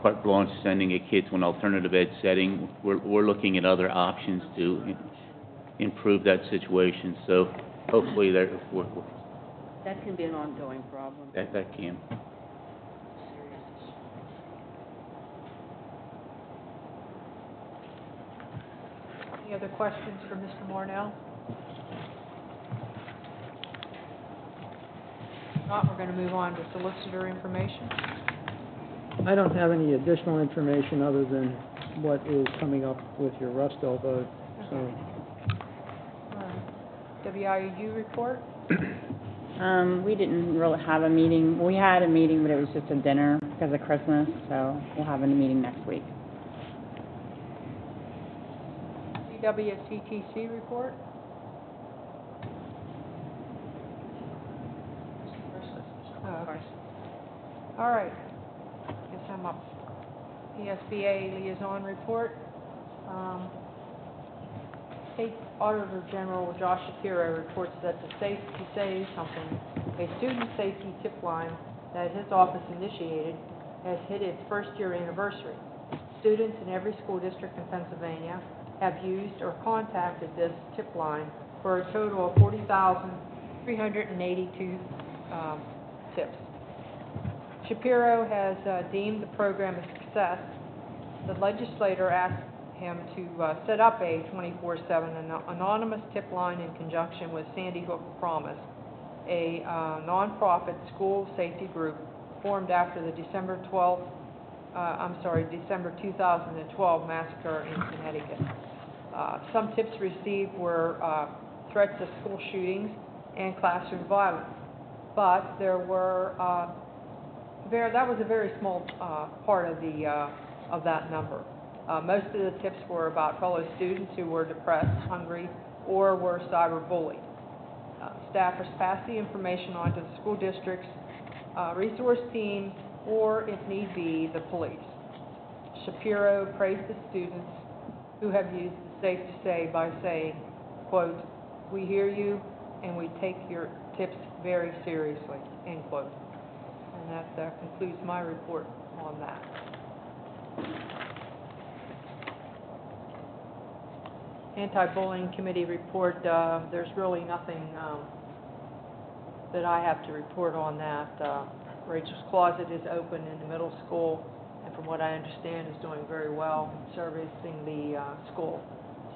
carte blanche sending a kid to an alternative ed setting. We're looking at other options to improve that situation. So hopefully that That can be an ongoing problem. can. Any other questions for Mr. Mornell? If not, we're going to move on to solicitor information. I don't have any additional information other than what is coming up with your Rustel vote, so. WIU report? We didn't really have a meeting. We had a meeting, but it was just a dinner because of Christmas, so we'll have a meeting next week. CWCTC report? Oh, okay. All right. Guess I'm up. PSBA liaison report. State Auditor General Josh Shapiro reports that the Safety Saves Company, a student safety tip line that his office initiated, has hit its first-year anniversary. Students in every school district in Pennsylvania have used or contacted this tip line for a total of 40,382 tips. Shapiro has deemed the program a success. The legislator asked him to set up a 24/7 anonymous tip line in conjunction with Sandy Hook Promise, a nonprofit school safety group formed after the December 2012 massacre in Connecticut. Some tips received were threats of school shootings and classroom violence, but there were that was a very small part of that number. Most of the tips were about fellow students who were depressed, hungry, or were cyberbullied. Staffers passed the information on to the school district's resource team, or, if need be, the police. Shapiro praised the students who have used the Safe to Say by saying, quote, "We hear you and we take your tips very seriously," end quote. And that concludes my report on that. Anti-bullying committee report, there's really nothing that I have to report on that. Rachel's Closet is open in the middle school, and from what I understand is doing very well servicing the school.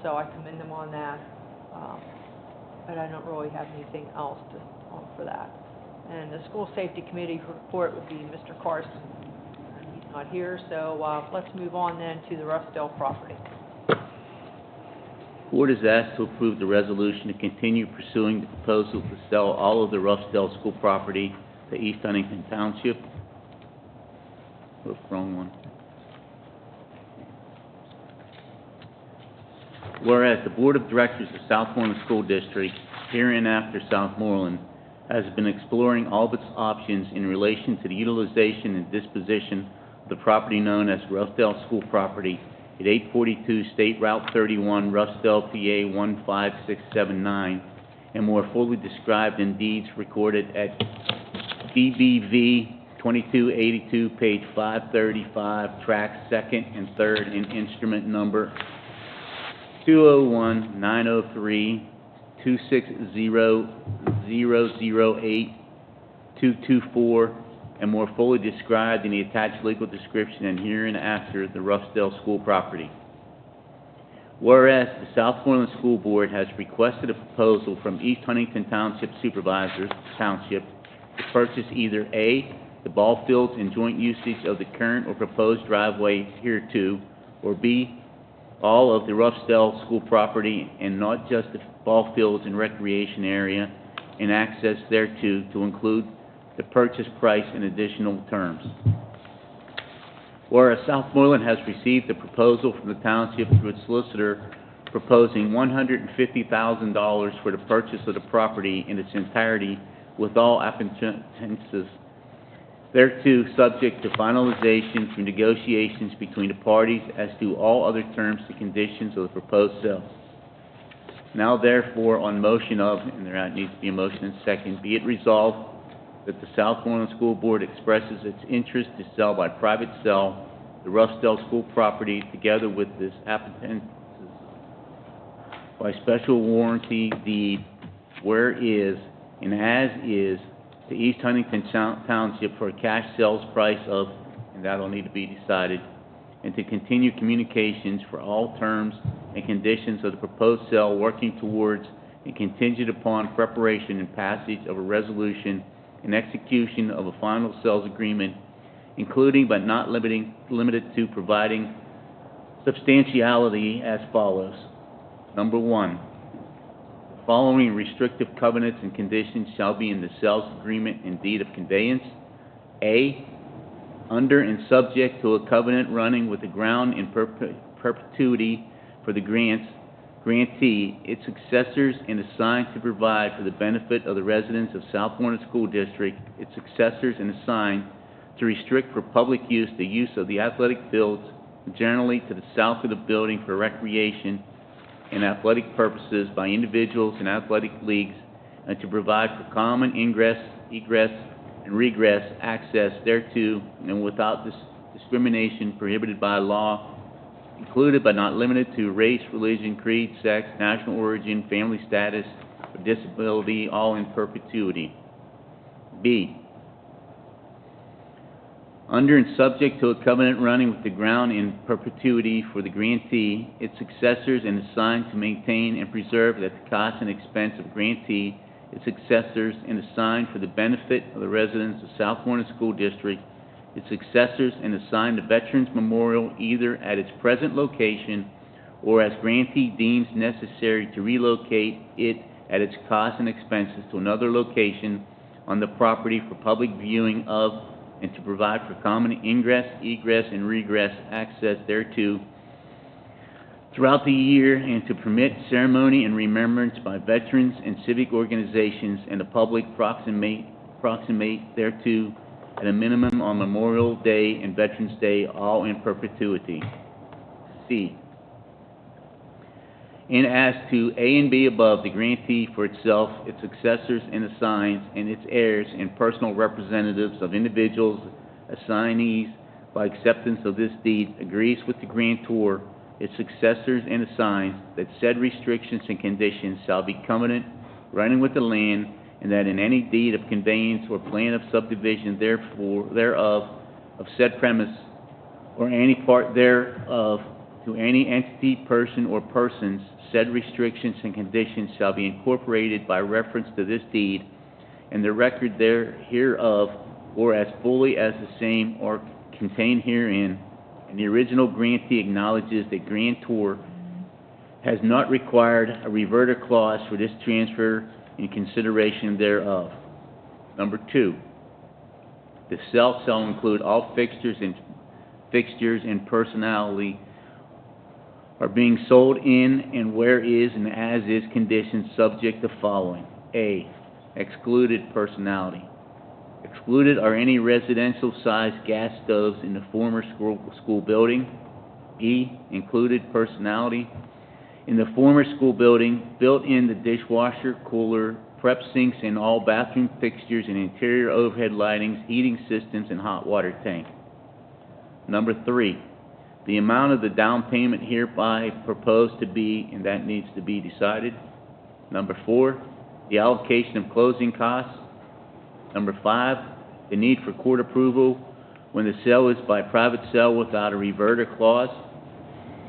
So I commend them on that, but I don't really have anything else for that. And the school safety committee report would be Mr. Carson. He's not here, so let's move on then to the Roughdale property. Board is asked to approve the resolution to continue pursuing the proposal to sell all of the Roughdale school property to East Huntington Township. Oops, wrong one. Whereas the Board of Directors of Southmoreland School District, hereinafter Southmoreland, has been exploring all of its options in relation to the utilization and disposition of the property known as Roughdale School Property at 842 State Route 31, Roughdale, PA 15679, and more fully described in deeds recorded at DBV 2282, page 535, tracks 2nd and 3rd in instrument number 201-903-260-008-224, and more fully described in the attached legal description and hereinafter the Roughdale school property. Whereas the Southmoreland School Board has requested a proposal from East Huntington Township Supervisors Township to purchase either A, the ball fields and joint usage of the current or proposed driveway hereto, or B, all of the Roughdale school property and not just the ball fields and recreation area and access thereto, to include the purchase price and additional terms. Whereas Southmoreland has received a proposal from the township through its solicitor proposing $150,000 for the purchase of the property in its entirety with all appurtenances thereto, subject to finalization through negotiations between the parties as to all other terms and conditions of the proposed sale. Now therefore, on motion of, and there needs to be a motion and second, be it resolved that the Southmoreland School Board expresses its interest to sell by private sale the Roughdale school property together with this appurtenances by special warranty deed where is and as is to East Huntington Township for a cash sales price of, and that'll need to be decided, and to continue communications for all terms and conditions of the proposed sale, working towards and contingent upon preparation and passage of a resolution and execution of a final sales agreement, including but not limited to providing substantiality as follows. Number one, the following restrictive covenants and conditions shall be in the sales agreement and deed of conveyance. A, under and subject to a covenant running with the ground in perpetuity for the grantee, its successors, and assigned to provide for the benefit of the residents of Southmoreland School District, its successors, and assigned to restrict for public use the use of the athletic fields generally to the south of the building for recreation and athletic purposes by individuals and athletic leagues, and to provide for common ingress, egress, and regress access thereto, and without discrimination prohibited by law, included but not limited to race, religion, creed, sex, national origin, family status, or disability, all in perpetuity. B, Under and subject to a covenant running with the ground in perpetuity for the grantee, its successors, and assigned to maintain and preserve at the cost and expense of grantee, its successors, and assigned for the benefit of the residents of Southmoreland School District, its successors, and assigned the Veterans Memorial either at its present location or as grantee deems necessary to relocate it at its cost and expenses to another location on the property for public viewing of and to provide for common ingress, egress, and regress access thereto throughout the year, and to permit ceremony and remembrance by veterans and civic organizations and the public proximate thereto at a minimum on Memorial Day and Veterans Day, all in perpetuity. C. And as to A and B above, the grantee for itself, its successors and assigns, and its heirs and personal representatives of individuals, assignees, by acceptance of this deed, agrees with the grantor, its successors and assigns, that said restrictions and conditions shall be covenant running with the land, and that in any deed of conveyance or plan of subdivision thereof of said premise, or any part thereof, to any entity, person, or persons, said restrictions and conditions shall be incorporated by reference to this deed, and the record hereof, or as fully as the same are contained herein, and the original grantee acknowledges that grantor has not required a reverter clause for this transfer in consideration thereof. Number 2, the sale shall include all fixtures and personality are being sold in and where is and as is conditions subject to following. A. Excluded personality. Excluded are any residential-sized gas stoves in the former school building. B. Included personality. In the former school building, built in the dishwasher, cooler, prep sinks, and all bathroom fixtures and interior overhead lightings, heating systems, and hot water tank. Number 3. The amount of the down payment hereby proposed to be, and that needs to be decided. Number 4, the allocation of closing costs. Number 5, the need for court approval when the sale is by private sale without a reverter clause.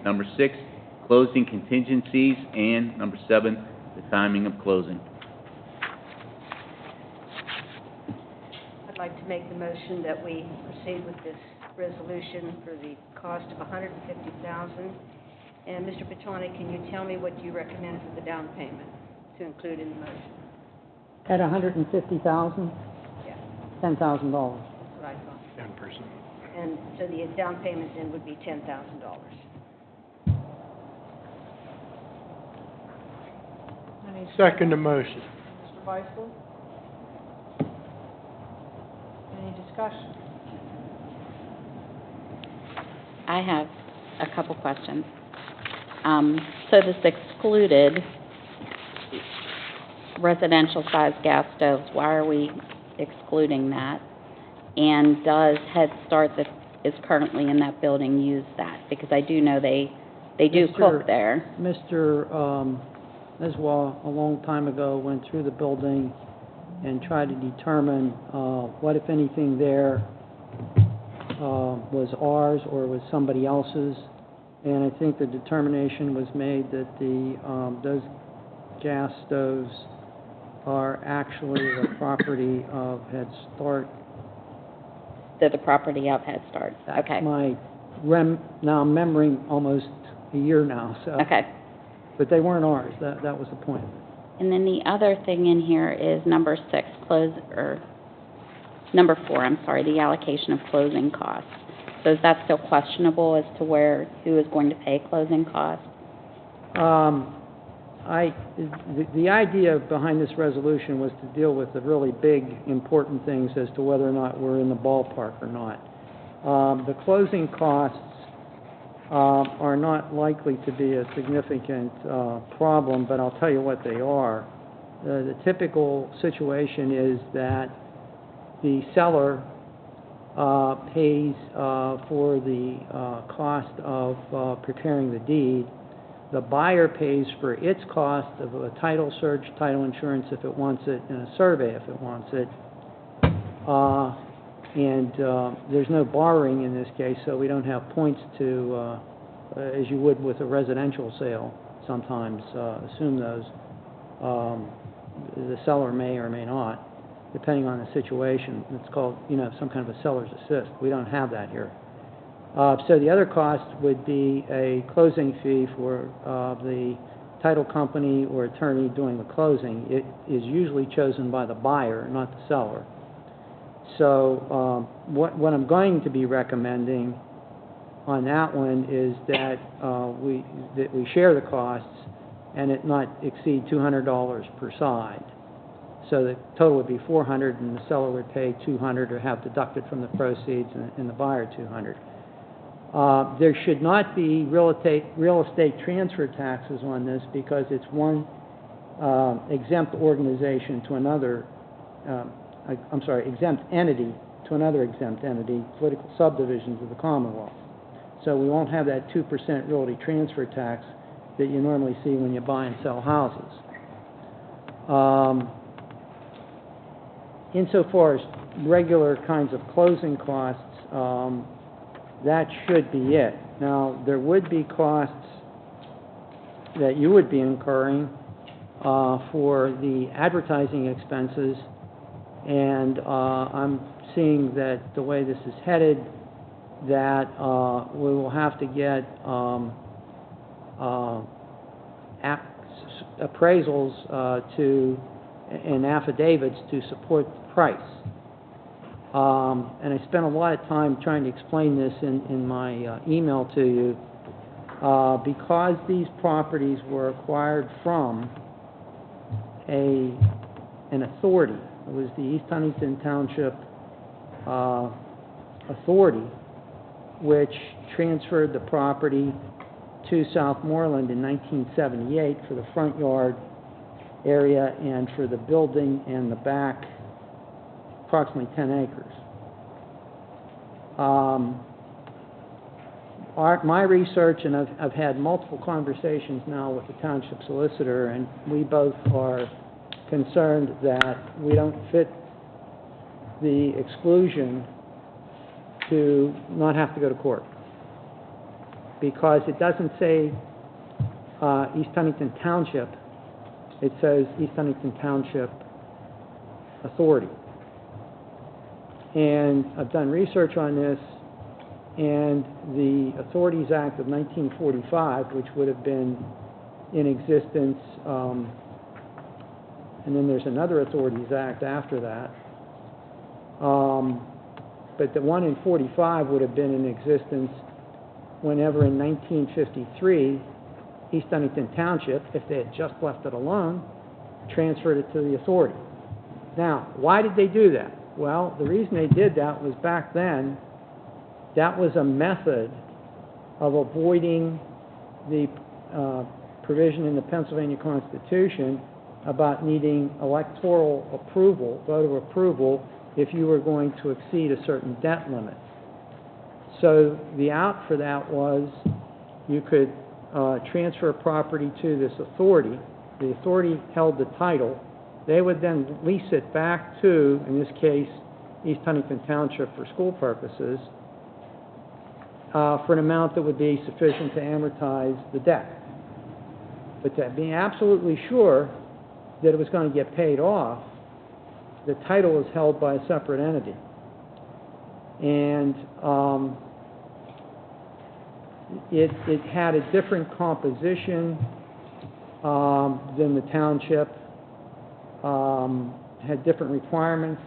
Number 6, closing contingencies. And number 7, the timing of closing. I'd like to make the motion that we proceed with this resolution for the cost of $150,000. And Mr. Petani, can you tell me what you recommend for the down payment to include in the motion? At $150,000, Yeah, $10,000. that's what I thought. 10%. And so the down payment then would be $10,000. Any Second motion. Mr. Weissel? Any discussion? I have a couple questions. So this excluded residential-sized gas stoves, why are we excluding that? And does Head Start that is currently in that building use that? Because I do know they do cook there. Mr. Niswa, a long time ago, went through the building and tried to determine what, if anything, there was ours or was somebody else's. And I think the determination was made that those gas stoves are actually the property of Head Start. They're the property of Head Start. Okay. Now I'm remembering almost a year now, so. Okay. But they weren't ours, that was the point. And then the other thing in here is number 4, I'm sorry, the allocation of closing costs. So is that still questionable as to who is going to pay closing costs? The idea behind this resolution was to deal with the really big, important things as to whether or not we're in the ballpark or not. The closing costs are not likely to be a significant problem, but I'll tell you what they are. The typical situation is that the seller pays for the cost of preparing the deed. The buyer pays for its cost of a title search, title insurance if it wants it, and a survey if it wants it. And there's no borrowing in this case, so we don't have points to, as you would with a residential sale, sometimes assume those. The seller may or may not, depending on the situation. It's called, some kind of a seller's assist. We don't have that here. So the other cost would be a closing fee for the title company or attorney doing the closing. It is usually chosen by the buyer, not the seller. So what I'm going to be recommending on that one is that we share the costs and it not exceed $200 per side. So the total would be $400, and the seller would pay $200 or have deducted from the proceeds, and the buyer $200. There should not be real estate transfer taxes on this because it's one exempt organization to another. Exempt entity to another exempt entity, political subdivisions of the Commonwealth. So we won't have that 2% realty transfer tax that you normally see when you buy and sell houses. Insofar as regular kinds of closing costs, that should be it. Now, there would be costs that you would be incurring for the advertising expenses, and I'm seeing that the way this is headed, that we will have to get appraisals and affidavits to support the price. And I spent a lot of time trying to explain this in my email to you. Because these properties were acquired from an authority. It was the East Huntington Township Authority, which transferred the property to Southmoreland in 1978 for the front yard area and for the building and the back, approximately 10 acres. My research, and I've had multiple conversations now with the township solicitor, and we both are concerned that we don't fit the exclusion to not have to go to court, because it doesn't say East Huntington Township, it says East Huntington Township Authority. And I've done research on this, and the Authorities Act of 1945, which would have been in existence, and then there's another Authorities Act after that, but the one in 45 would have been in existence whenever in 1953, East Huntington Township, if they had just left it alone, transferred it to the authority. Now, why did they do that? Well, the reason they did that was back then, that was a method of avoiding the provision in the Pennsylvania Constitution about needing electoral approval, vote of approval, if you were going to exceed a certain debt limit. So the out for that was you could transfer property to this authority. The authority held the title. They would then lease it back to, in this case, East Huntington Township for school purposes, for an amount that would be sufficient to amortize the debt. But to be absolutely sure that it was going to get paid off, the title was held by a separate entity. And it had a different composition than the township, had different requirements,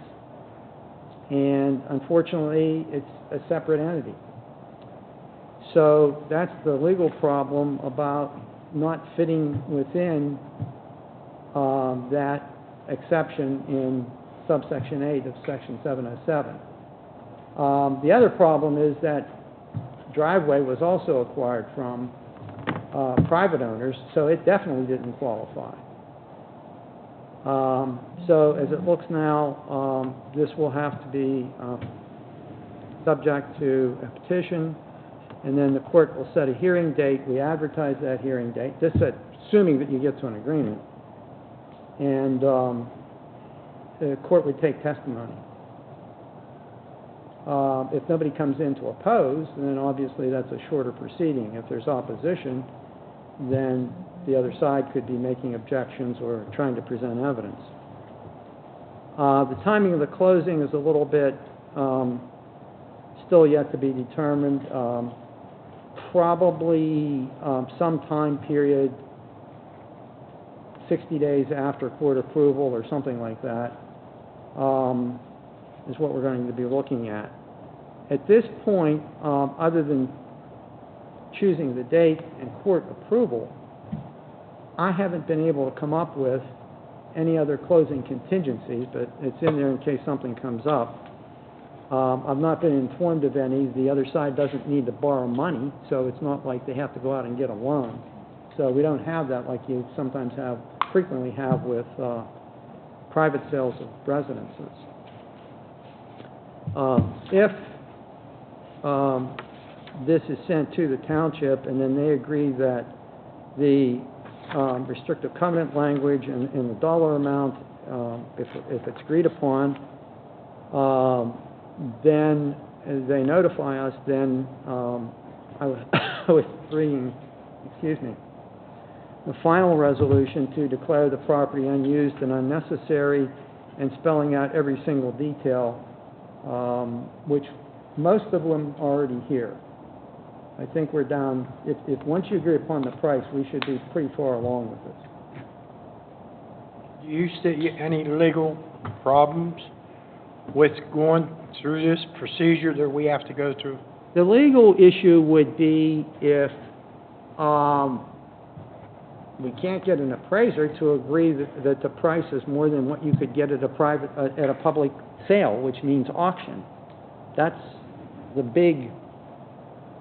and unfortunately, it's a separate entity. So that's the legal problem about not fitting within that exception in subsection 8 of section 707. The other problem is that driveway was also acquired from private owners, so it definitely didn't qualify. So as it looks now, this will have to be subject to a petition, and then the court will set a hearing date. We advertise that hearing date, this assuming that you get to an agreement, and the court would take testimony. If nobody comes in to oppose, then obviously that's a shorter proceeding. If there's opposition, then the other side could be making objections or trying to present evidence. The timing of the closing is a little bit still yet to be determined. Probably some time period, 60 days after court approval or something like that, is what we're going to be looking at. At this point, other than choosing the date and court approval, I haven't been able to come up with any other closing contingencies, but it's in there in case something comes up. I've not been informed of any. The other side doesn't need to borrow money, so it's not like they have to go out and get a loan. So we don't have that like you sometimes have, frequently have with private sales of residences. If this is sent to the township and then they agree that the restrictive covenant language and the dollar amount, if it's agreed upon, then they notify us, then I was bringing, the final resolution to declare the property unused and unnecessary and spelling out every single detail, which most of them are already here. I think we're down, if once you agree upon the price, we should be pretty far along with this. Do you see any legal problems with going through this procedure that we have to go through? The legal issue would be if we can't get an appraiser to agree that the price is more than what you could get at a public sale, which means auction. That's the big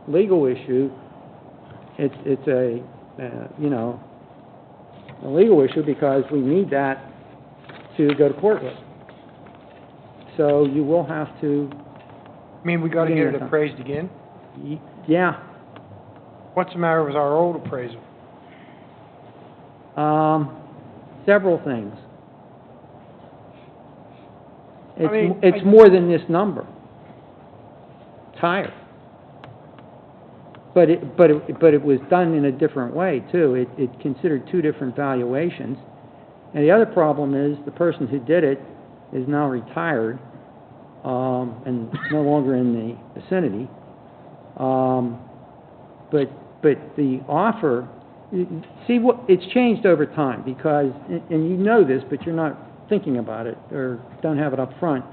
legal issue. It's a a legal issue because we need that to go to court with. So you will have to. I mean, we got to get it appraised again? Yeah. What's the matter with our old appraisal? Several things. mean, It's more than this number. It's higher. But it was done in a different way too. It considered two different valuations. And the other problem is the person who did it is now retired and no longer in the vicinity. But the offer, see, it's changed over time because, and you know this, but you're not thinking about it or don't have it up front.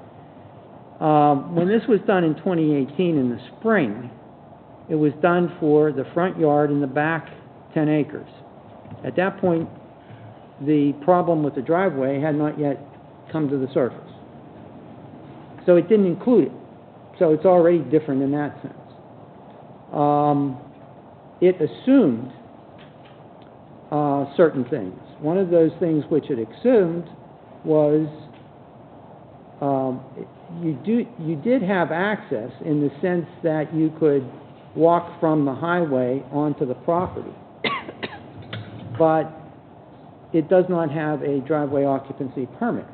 When this was done in 2018 in the spring, it was done for the front yard and the back 10 acres. At that point, the problem with the driveway had not yet come to the surface. So it didn't include it. So it's already different in that sense. It assumed certain things. One of those things which it assumed was you did have access in the sense that you could walk from the highway onto the property, but it does not have a driveway occupancy permit.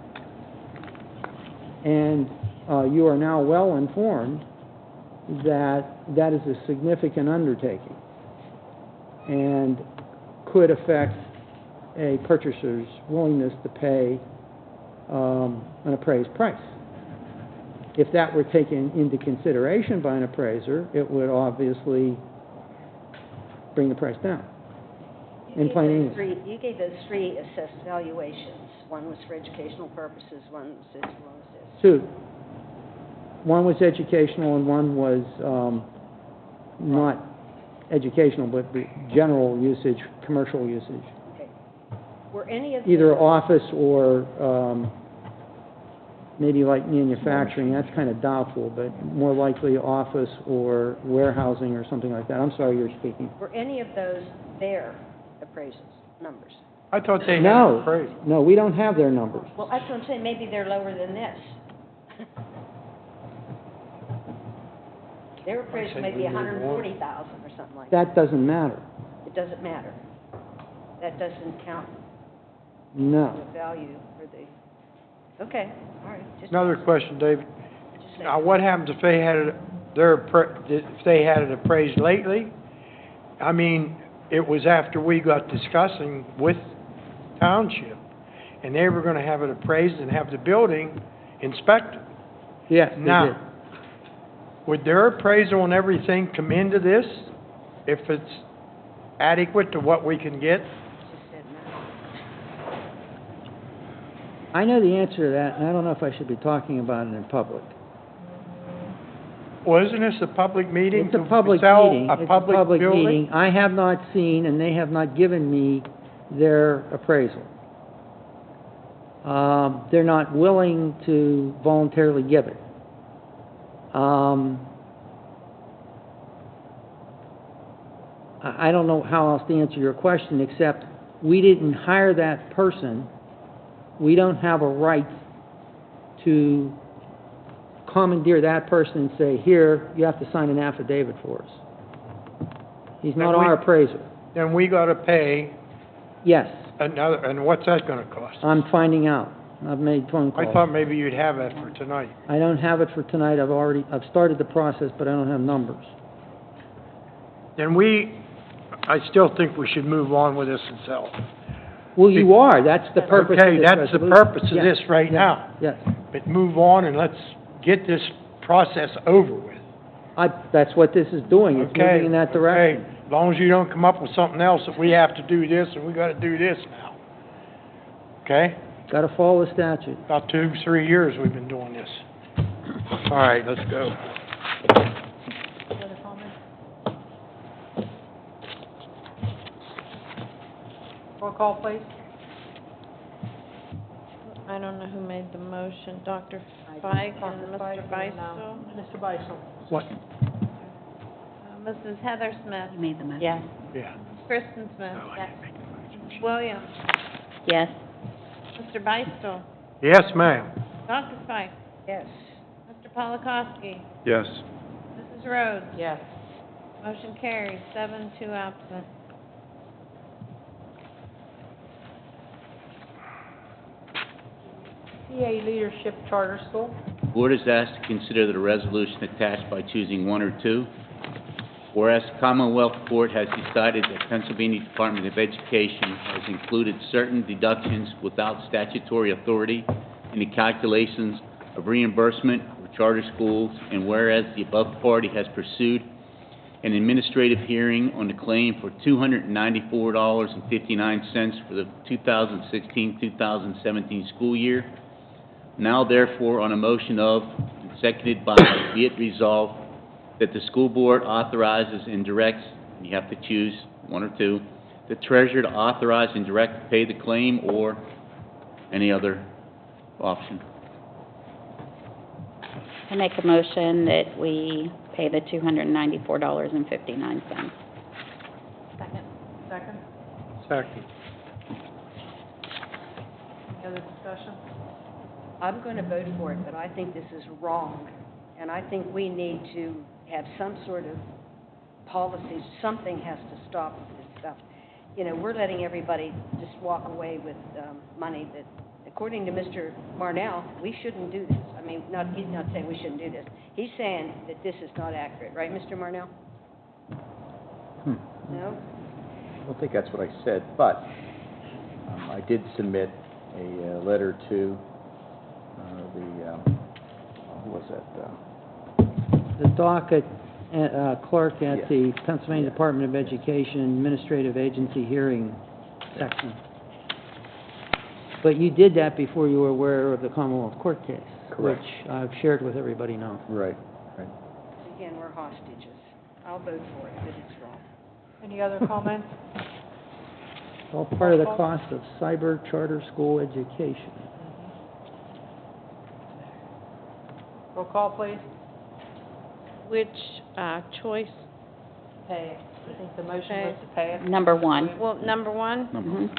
And you are now well informed that that is a significant undertaking and could affect a purchaser's willingness to pay an appraised price. If that were taken into consideration by an appraiser, it would obviously bring the price down. In plain English. You gave those three assessed valuations. One was for educational purposes, one was this, one was this. Two. One was educational and one was not educational, but general usage, commercial usage. Okay. Were any of Either those, office or maybe like manufacturing, that's kind of doubtful, but more likely office or warehousing or something like that. I'm sorry, you're speaking. were any of those their appraisals, numbers? I thought they had No, appraised. no, we don't have their numbers. Well, that's what I'm saying, maybe they're lower than this. Their appraisal may be $140,000 or something like that. That doesn't matter. It doesn't matter. That doesn't count No. the value for the, okay, all right. Just Another question, David. just say. Now, what happens if they had it, if they had it appraised lately? I mean, it was after we got discussing with Township, and they were gonna have it appraised and have the building inspected. Yes, they did. Now, would their appraisal and everything come into this, if it's adequate to what we can get? She said no. I know the answer to that, and I don't know if I should be talking about it in public. Well, isn't this a public meeting? It's a to public sell meeting. a It's a public public building? meeting. I have not seen, and they have not given me their appraisal. They're not willing to voluntarily give it. I don't know how else to answer your question, except we didn't hire that person. We don't have a right to commandeer that person and say, here, you have to sign an affidavit for us. He's not Then we- our appraiser. Then we gotta pay Yes, another, and what's that gonna cost? I'm finding out. I've made phone I calls. thought maybe you'd have that for tonight. I don't have it for tonight. I've started the process, but I don't have numbers. Then I still think we should move on with this and sell it. Well, you are. That's the purpose of Okay, this that's the resolution. purpose of Yes, this right yes, now. Yes. But move on and let's get this process over with. That's what this is doing. It's Okay, moving in that direction. okay. As long as you don't come up with something else that we have to do this and we gotta do this now. Okay? Got to follow the statute. About 2-3 years we've been doing this. All right, let's go. Any other comments? Roll call, please. I don't know who made the motion, Dr. Fike and Dr. Mr. Fike and, Beistel. Mr. Beistel. What? Mrs. Heather Smith. You made the motion. Yes. Yeah. Kristen Smith. No, I didn't make the motion. Williams. Yes. Mr. Beistel. Yes, ma'am. Dr. Fike. Yes. Mr. Polakowski. Yes. Mrs. Rhodes. Yes. Motion carries, 7-2 absent. PA Leadership Charter School. Board is asked to consider the resolution attached by choosing one or two. Whereas the Commonwealth Court has decided that Pennsylvania Department of Education has included certain deductions without statutory authority in the calculations of reimbursement for charter schools, and whereas the above party has pursued an administrative hearing on the claim for $294.59 for the 2016-2017 school year, now therefore on a motion of, and seconded by, be it resolved, that the school board authorizes and directs, and you have to choose one or two, the treasurer to authorize and direct to pay the claim, or any other option. I make a motion that we pay the $294.59. Second. Second. Second. Any other discussion? I'm going to vote for it, but I think this is wrong. And I think we need to have some sort of policy. Something has to stop this stuff. You know, we're letting everybody just walk away with money that, according to Mr. Marnell, we shouldn't do this. I mean, he's not saying we shouldn't do this. He's saying that this is not accurate, right, Mr. Marnell? No? I don't think that's what I said, but I did submit a letter to who was that? The docket clerk at Yes. the Pennsylvania Department of Education Administrative Agency hearing section. But you did that before you were aware of the Commonwealth Court case. Correct. Which I've shared with everybody now. Right, right. Again, we're hostages. I'll vote for it, but it's wrong. Any other comments? All part of the cost of cyber charter school education. Roll call, please. Which choice? Pay it. I think the motion Pay. was to pay it. Number one. Well, number one, Mhm.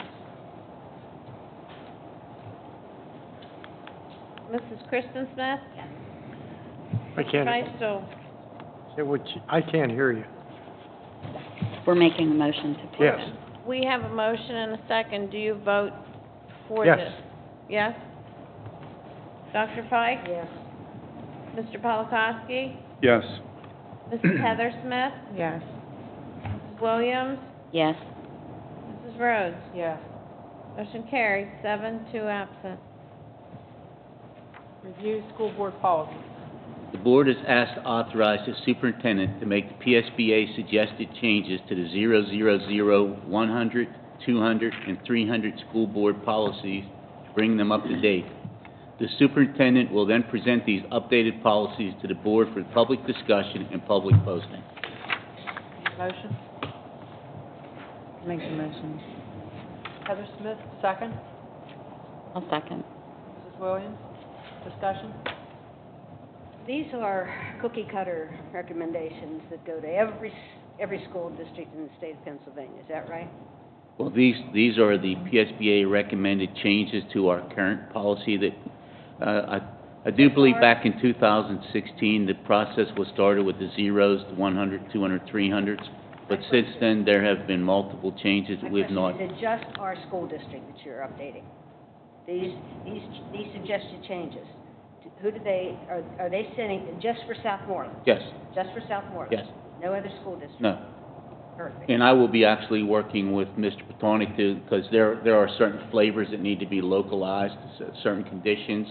Mrs. Kristen Smith? I can't, Beistel? I can't hear you. We're making a motion to pay. Yes. We have a motion and a second. Do you vote for Yes. this? Yes? Dr. Fike? Yes. Mr. Polakowski? Yes. Mrs. Heather Smith? Yes. Mrs. Williams? Yes. Mrs. Rhodes? Yes. Motion carries, 7, 2 absent. Review school board policies. The board is asked to authorize the superintendent to make the PSBA suggested changes to the 000, 100, 200, and 300 school board policies, bring them up to date. The superintendent will then present these updated policies to the board for public discussion and public posting. Motion? Make the motion. Heather Smith, second. I'll second. Mrs. Williams, discussion? These are cookie cutter recommendations that go to every school district in the state of Pennsylvania, is that right? Well, these are the PSBA recommended changes to our current policy that, I do believe back in 2016, the process was started with the zeros, the 100, 200, 300s. But since then, there have been multiple changes that we have not. My question, is it just our school district that you're updating? These suggested changes, who do they, are they sending, just for Southmoreland? Yes, Just for Southmoreland? yes, No other school district? no. Perfect. And I will be actually working with Mr. Petonic to, because there are certain flavors that need to be localized, certain conditions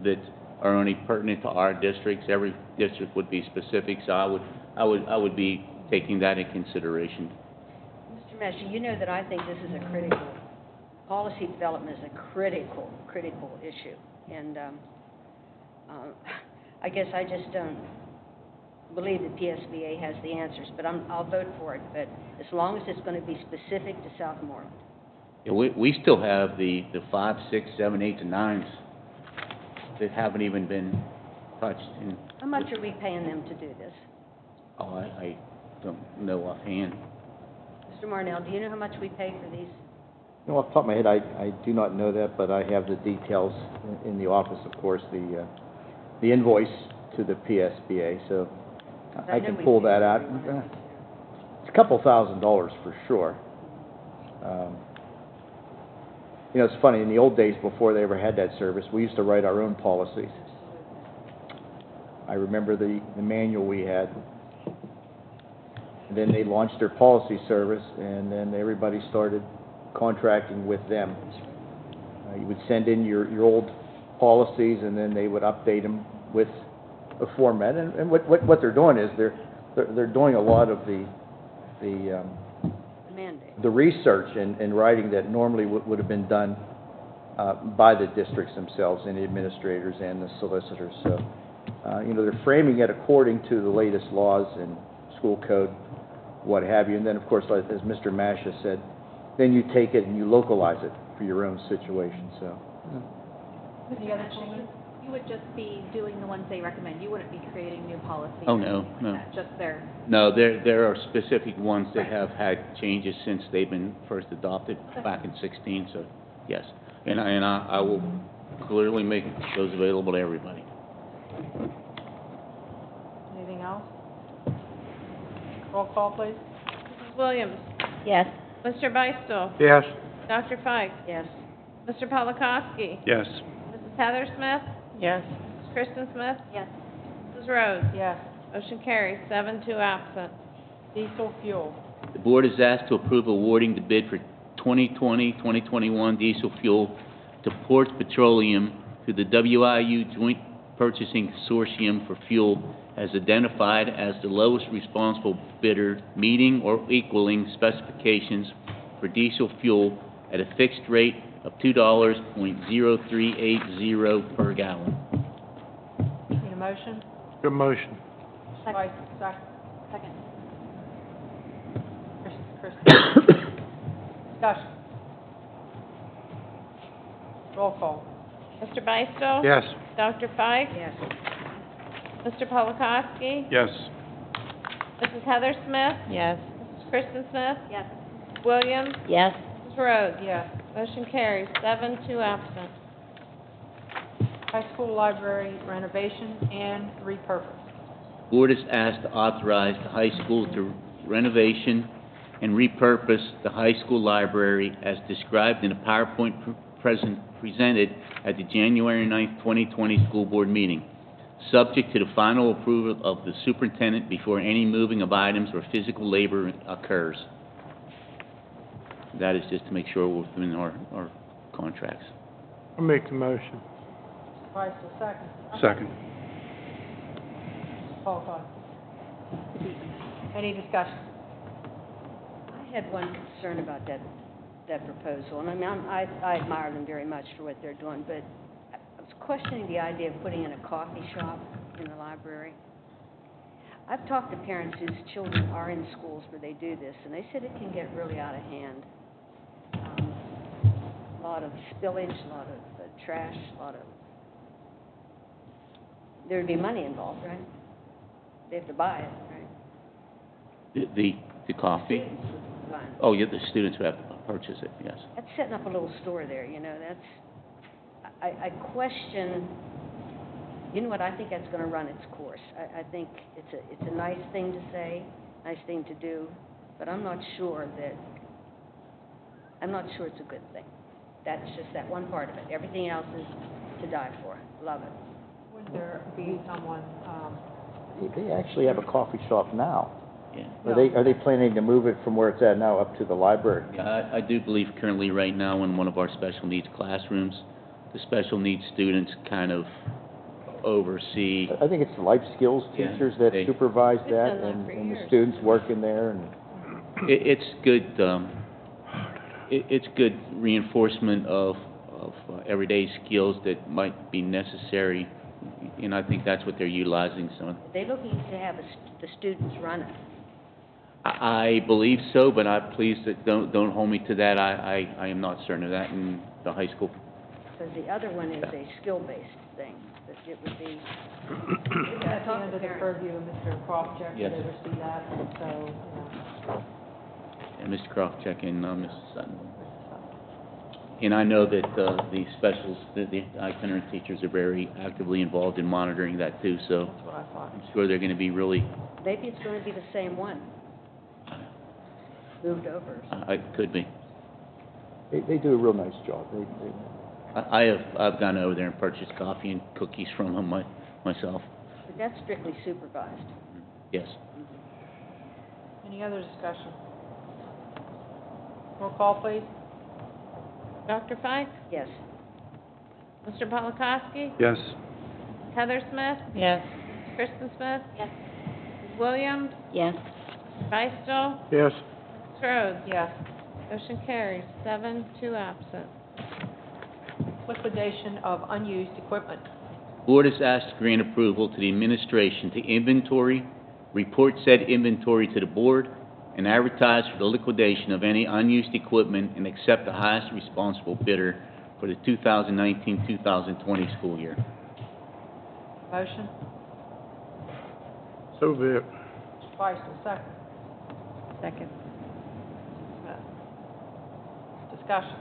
that are only pertinent to our districts. Every district would be specific, so I would be taking that in consideration. Mr. Messer, you know that I think this is a critical, policy development is a critical issue. And I guess I just don't believe that PSBA has the answers, but I'll vote for it. But as long as it's going to be specific to Southmoreland. Yeah, we still have the 5, 6, 7, 8, and 9s that haven't even been touched. How much are we paying them to do this? Oh, I don't know offhand. Mr. Marnell, do you know how much we pay for these? No, off the top of my head, I do not know that, but I have the details in the office, of course, the invoice to the PSBA, so I can pull that out. It's a couple $1,000 for sure. You know, it's funny, in the old days, before they ever had that service, we used to write our own policies. I remember the manual we had. And then they launched their policy service, and then everybody started contracting with them. You would send in your old policies, and then they would update them with a format. And what they're doing is they're doing a lot of the mandate. the research and writing that normally would have been done by the districts themselves and the administrators and the solicitors. So, you know, they're framing it according to the latest laws and school code, what have you. And then, of course, like, as Mr. Masha said, then you take it and you localize it for your own situation, so. Any other changes? You would just be doing the ones they recommend. You wouldn't be creating new policies. Oh, or no, anything like no. that, Just their, No, there are specific ones that have had changes since they've been first adopted back in 16, so, yes. And I will clearly make those available to everybody. Anything else? Roll call, please. Mrs. Williams? Yes. Mr. Beistel? Yes. Dr. Fike? Yes. Mr. Polakowski? Yes. Mrs. Heather Smith? Yes. Mrs. Kristen Smith? yes. Mrs. Rhodes? Yes. Motion carries, 7, 2 absent. Diesel fuel. The board is asked to approve awarding the bid for 2020-2021 diesel fuel to Port Petroleum to the WIU Joint Purchasing Consortium for fuel as identified as the lowest responsible bidder, meeting or equaling specifications for diesel fuel at a fixed rate of $2.0380 per gallon. Need a motion? Good motion. Vice, Second. Kristen. Discussion. Roll call. Mr. Beistel? Yes. Dr. Fike? Yes. Mr. Polakowski? Yes. Mrs. Heather Smith? Yes. Mrs. Kristen Smith? Yes. Mrs. Williams? Yes. Mrs. Rhodes? Yes. Motion carries, 7, 2 absent. High school library renovation and repurpose. Board is asked to authorize the high school to renovation and repurpose the high school library as described in a PowerPoint presented at the January 9th, 2020 school board meeting. subject to the final approval of the superintendent before any moving of items or physical labor occurs. That is just to make sure we're within our contracts. I'll make the motion. Mr. Price, a second. Second. Paul Todd. Any discussion? I had one concern about that proposal, and I mean, I admire them very much for what they're doing, but I was questioning the idea of putting in a coffee shop in the library. I've talked to parents whose children are in schools where they do this, and they said it can get really out of hand. A lot of spillage, a lot of trash, a lot of... There'd be money involved, right? They have to buy it, right? The coffee? Students would buy it. Oh, yeah, the students who have to purchase it, yes. That's setting up a little store there, you know, that's, I question, you know what, I think that's gonna run its course. I think it's a nice thing to say, nice thing to do, but I'm not sure it's a good thing. That's just that one part of it. Everything else is to die for. Love it. Would there be someone, They actually have a coffee shop now. Yeah. Are they planning to move it from where it's at now up to the library? Yeah, I do believe currently right now in one of our special needs classrooms, the special needs students kind of oversee. I think it's the life skills Yeah, teachers that they- supervise They've that, done that and for the years. students work in there, and It's good, it's good reinforcement of everyday skills that might be necessary, and I think that's what they're utilizing, so. They're looking to have the students run it. I believe so, but please, don't hold me to that. I am not certain of that in the high school. Because the other one is a skill-based thing, that it would be... that's under the purview of Mr. Crofcheck to Yes. oversee that, so, you know. And Mr. Krofcheck and Mrs. Sutton. And I know that the specials, the itinerant teachers are very actively involved in monitoring that too, so That's what I thought. I'm sure they're going to be really, Maybe it's going to be the same one, moved over. it could be. they do a real nice job. I've gone over there and purchased coffee and cookies from them myself. But that's strictly supervised. Yes. Any other discussion? Roll call, please. Dr. Fike? Yes. Mr. Polakowski? Yes. Heather Smith? Yes. Kristen Smith? Yes. Ms. Williams? Yes. Beistel? Yes. Ms. Rhodes? Yes. Motion carries, 7, 2 absent. Liquidation of unused equipment. Board is asked to grant approval to the administration to inventory, report said inventory to the board, and advertise for the liquidation of any unused equipment and accept the highest responsible bidder for the 2019-2020 school year. Motion? So be it. Mr. Price, a second. Second. Smith. Discussion.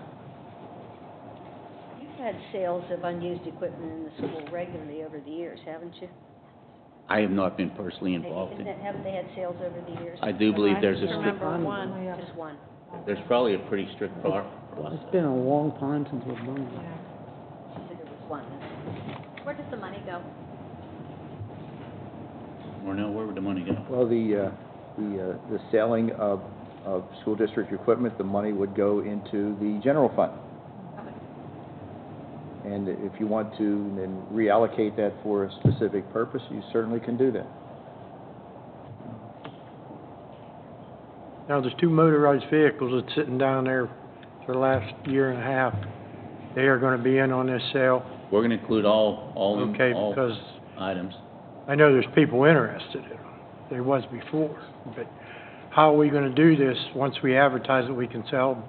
You've had sales of unused equipment in the school regularly over the years, haven't you? I have not been personally involved in it. Haven't they had sales over the years? I do believe there's a I strict, remember one. Just one. there's probably a pretty strict process. It's been a long time since we've done that. She said there was one. Where does the money go? Mornell, where would the money go? Well, the selling of school district equipment, the money would go into the general fund. And if you want to then reallocate that for a specific purpose, you certainly can do that. Now, there's 2 motorized vehicles that's sitting down there for the last year and a half. They are gonna be in on this sale, We're going to include all okay, because items. I know there's people interested in them. There was before, but how are we gonna do this once we advertise that we can sell them?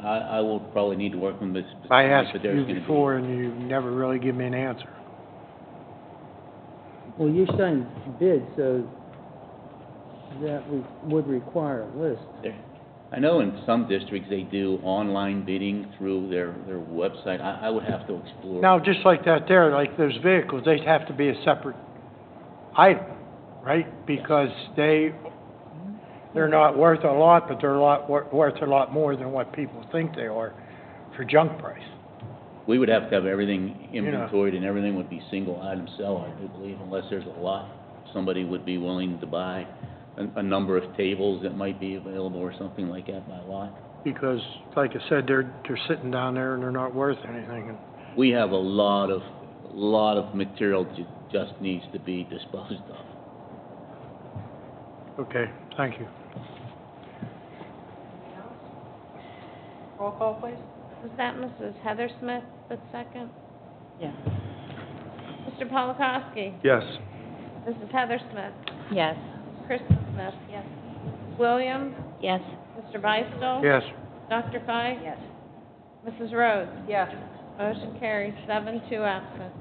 I will probably need to work on this. I asked but there's you gonna be- before, and you never really give me an answer. Well, you're saying bid, so that we would require a list. I know in some districts, they do online bidding through their website. I would have to explore. Now, just like that there, like those vehicles, they have to be a separate item, right? Because they're not worth a lot, but they're worth a lot more than what people think they are for junk price. We would have to have everything You know. inventoried, and everything would be single item sell, I do believe, unless there's a lot. Somebody would be willing to buy a number of tables that might be available or something like that by lot. Because, like I said, they're sitting down there and they're not worth anything. And We have a lot of material that just needs to be disposed of. Okay, thank you. Roll call, please. Was that Mrs. Heather Smith, the second? Yeah. Mr. Polakowski? Yes. Mrs. Heather Smith? Yes. Kristen Smith? Yes. Williams? Yes. Mr. Beistel? Yes. Dr. Fike? Yes. Mrs. Rhodes? Yes. Motion carries, 7-2 absent.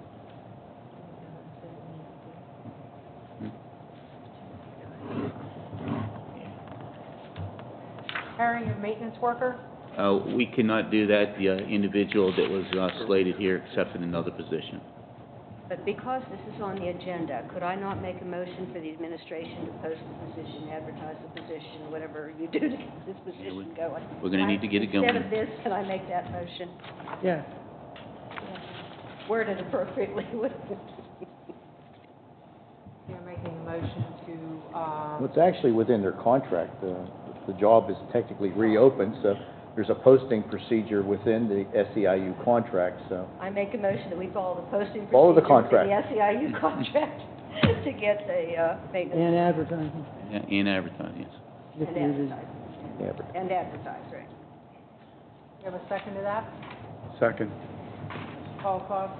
Hiring a maintenance worker. We cannot do that. The individual that was slated here accepted another position. But because this is on the agenda, could I not make a motion for the administration to post the position, advertise the position, whatever you do to get this position going? We're gonna need to get it going. Instead of this, can I make that motion? Yeah. Worded appropriately, You're making a motion to, Well, it's actually within their contract. The job is technically reopened, so there's a posting procedure within the SEIU contract, so. I make a motion that we follow the posting procedure. Follow the contract. within the SEIU contract to get the, maintenance. And advertising. In advertising, yes. If And needed. advertise. Yeah, And advertise, right. you have a second to that? Second. Call cost.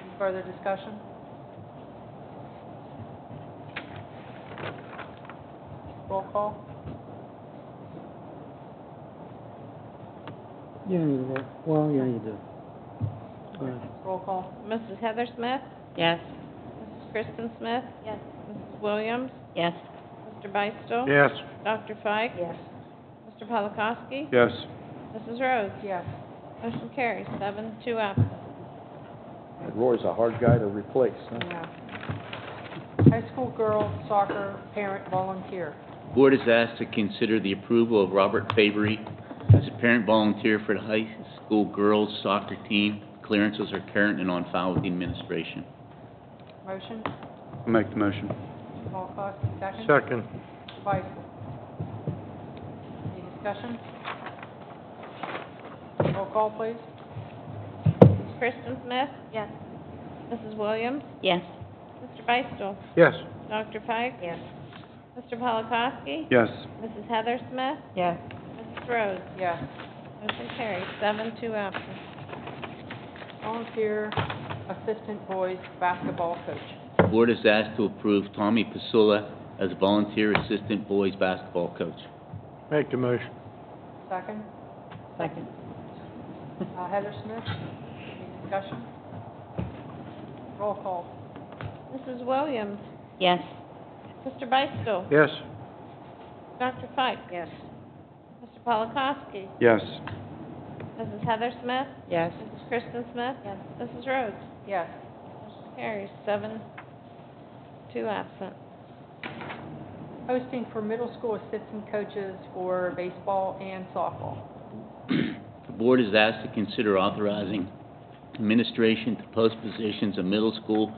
Any further discussion? Roll call. You don't need to roll, well, yeah, you do. Go ahead. Roll call. Mrs. Heather Smith? Yes. Mrs. Kristen Smith? Yes. Mrs. Williams? Yes. Mr. Beistel? Yes. Dr. Fike? Yes. Mr. Polakowski? Yes. Mrs. Rhodes? Yes. Motion carries, 7-2 absent. Roy's a hard guy to replace, huh? Yeah. High school girls soccer parent volunteer. Board is asked to consider the approval of Robert Favory as a parent volunteer for the high school girls soccer team. Clearances are current and on file with the administration. Motion. I'll make the motion. Call cost. Second. Second. Beistel. Any discussion? Roll call, please. Mrs. Kristen Smith? Yes. Mrs. Williams? Yes. Mr. Beistel? Yes. Dr. Fike? Yes. Mr. Polakowski? Yes. Mrs. Heather Smith? Yes. Mrs. Rhodes? Yes. Motion carries, 7-2 absent. Volunteer assistant boys basketball coach. Board is asked to approve Tommy Pasula as a volunteer assistant boys basketball coach. Make the motion. Second. Second. Heather Smith. Any discussion? Roll call. Mrs. Williams? Yes. Mr. Beistel? Yes. Dr. Fike? Yes. Mr. Polakowski? Yes. Mrs. Heather Smith? Yes. Mrs. Kristen Smith? Yes. Mrs. Rhodes? Yes. Motion carries, 7-2 absent. Posting for middle school assistant coaches for baseball and softball. The board is asked to consider authorizing administration to post positions of middle school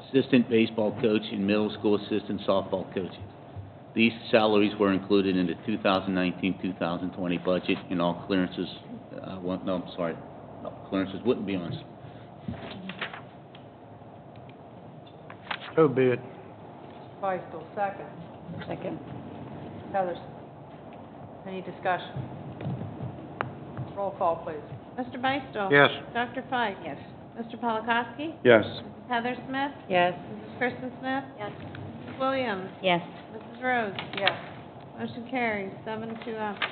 assistant baseball coach and middle school assistant softball coaches. These salaries were included in the 2019-2020 budget, and all clearances, clearances wouldn't be on. So be it. Beistel, second. Second. Heather. Any discussion? Roll call, please. Mr. Beistel? Yes. Dr. Fike? Yes. Mr. Polakowski? Yes. Mrs. Heather Smith? Yes. Mrs. Kristen Smith? Yes. Mrs. Williams? Yes. Mrs. Rhodes? Yes. Motion carries, 7-2 absent.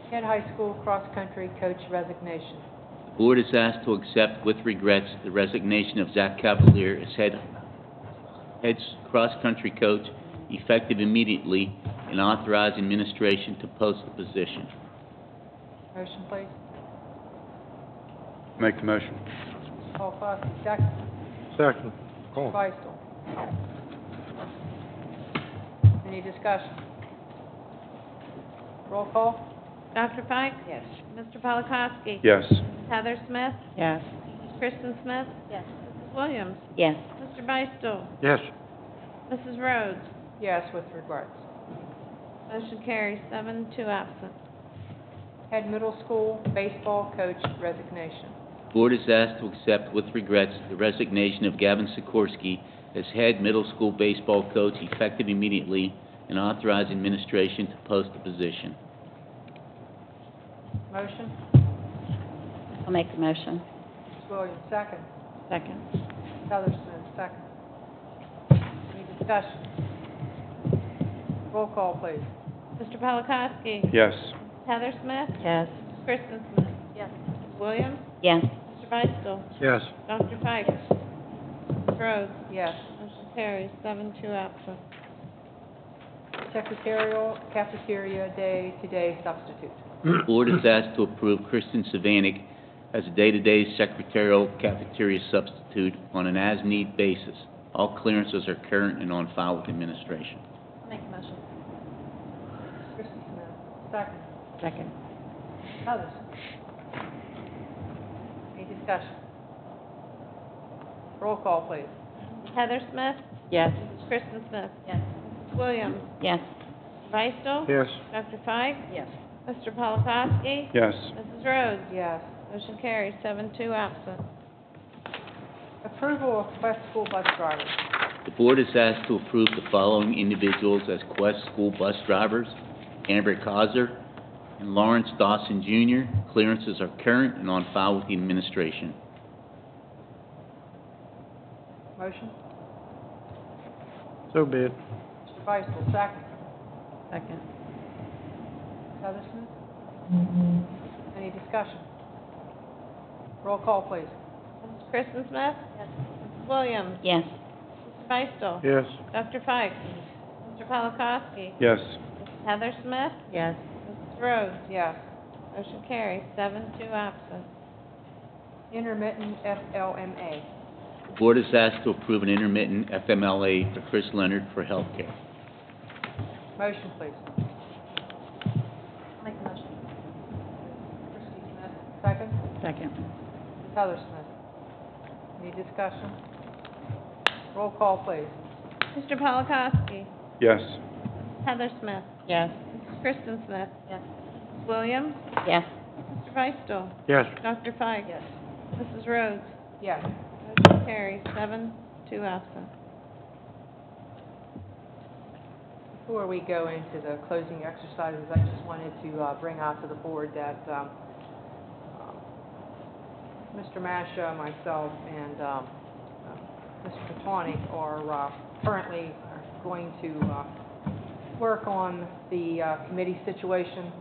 Kent High School cross-country coach resignation. The board is asked to accept with regrets the resignation of Zach Cavalier as head cross-country coach, effective immediately, and authorize administration to post the position. Motion, please. Make the motion. Paul Foskey, second. Second. Call. Beistel. Any discussion? Roll call? Dr. Fike? Yes. Mr. Polakowski? Yes. Heather Smith? Yes. Kristen Smith? Yes. Mrs. Williams? Yes. Mr. Beistel? Yes. Mrs. Rhodes? Yes, with regrets. Motion carries 7, 2 absent. Head middle school baseball coach resignation. Board is asked to accept with regrets the resignation of Gavin Sikorsky as head middle school baseball coach effective immediately and authorize administration to post the position. Motion? I'll make the motion. Mrs. Williams, second. Second. Heather Smith, second. Any discussion? Roll call, please. Mr. Polakowski? Yes. Heather Smith? Yes. Kristen Smith? Yes. Mrs. Williams? Yes. Mr. Beistel? Yes. Dr. Pike? Mrs. Rhodes? Yes. Motion carries 7, 2 absent. Secretarial cafeteria day-to-day substitute. The Board is asked to approve Kristen Savanik as a day-to-day secretarial cafeteria substitute on an as-need basis. All clearances are current and on file with administration. I'll make a motion. Kristen Smith, second. Second. Heather Smith. Any discussion? Roll call, please. Heather Smith? Yes. Kristen Smith? Yes. Mrs. Williams? Yes. Beistel? Yes. Dr. Pike? Yes. Mr. Polakowski? Yes. Mrs. Rhodes? Yes. Motion carries 7, 2 absent. Approval of Quest school bus drivers. The Board is asked to approve the following individuals as Quest school bus drivers: Amber Causer and Lawrence Dawson Jr. Clearances are current and on file with the administration. Motion? So be it. Mr. Beistel, second. Second. Heather Smith? Any discussion? Roll call, please. Mrs. Kristen Smith? Yes. Mrs. Williams? Yes. Mr. Beistel? Yes. Dr. Pike? Mr. Polakowski? Yes. Mrs. Heather Smith? Yes. Mrs. Rhodes? Yes. Motion carries 7, 2 absent. Intermittent FLMA. The Board is asked to approve an intermittent FMLA for Chris Leonard for health care. Motion, please. I'll make a motion. Christie Smith, second. Second. Heather Smith. Any discussion? Roll call, please. Mr. Polakowski? Yes. Heather Smith? Yes. Mrs. Kristen Smith? Yes. Mrs. Williams? Yes. Mr. Beistel? Yes. Dr. Pike? Yes. Mrs. Rhodes? Yes. Motion carries 7, 2 absent. Before we go into the closing exercises, I just wanted to bring out to the board that Mr. Masha, myself, and Mr. Petonic are currently going to work on the committee situation,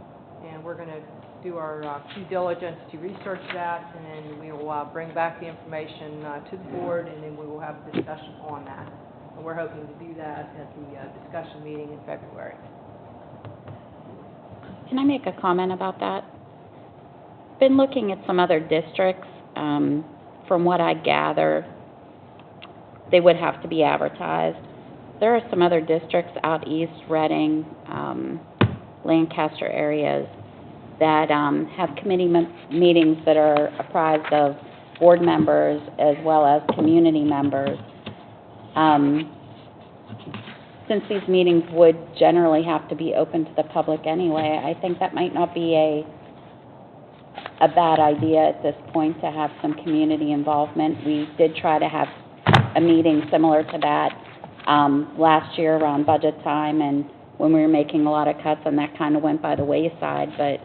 and we're going to do our due diligence to research that, and then we will bring back the information to the board, and then we will have a discussion on that. And we're hoping to do that at the discussion meeting in February. Can I make a comment about that? Been looking at some other districts. From what I gather, they would have to be advertised. There are some other districts out east, Reading, Lancaster areas, that have committee meetings that are apprised of board members as well as community members. Since these meetings would generally have to be open to the public anyway, I think that might not be a bad idea at this point to have some community involvement. We did try to have a meeting similar to that last year around budget time, and when we were making a lot of cuts, and that kind of went by the wayside. But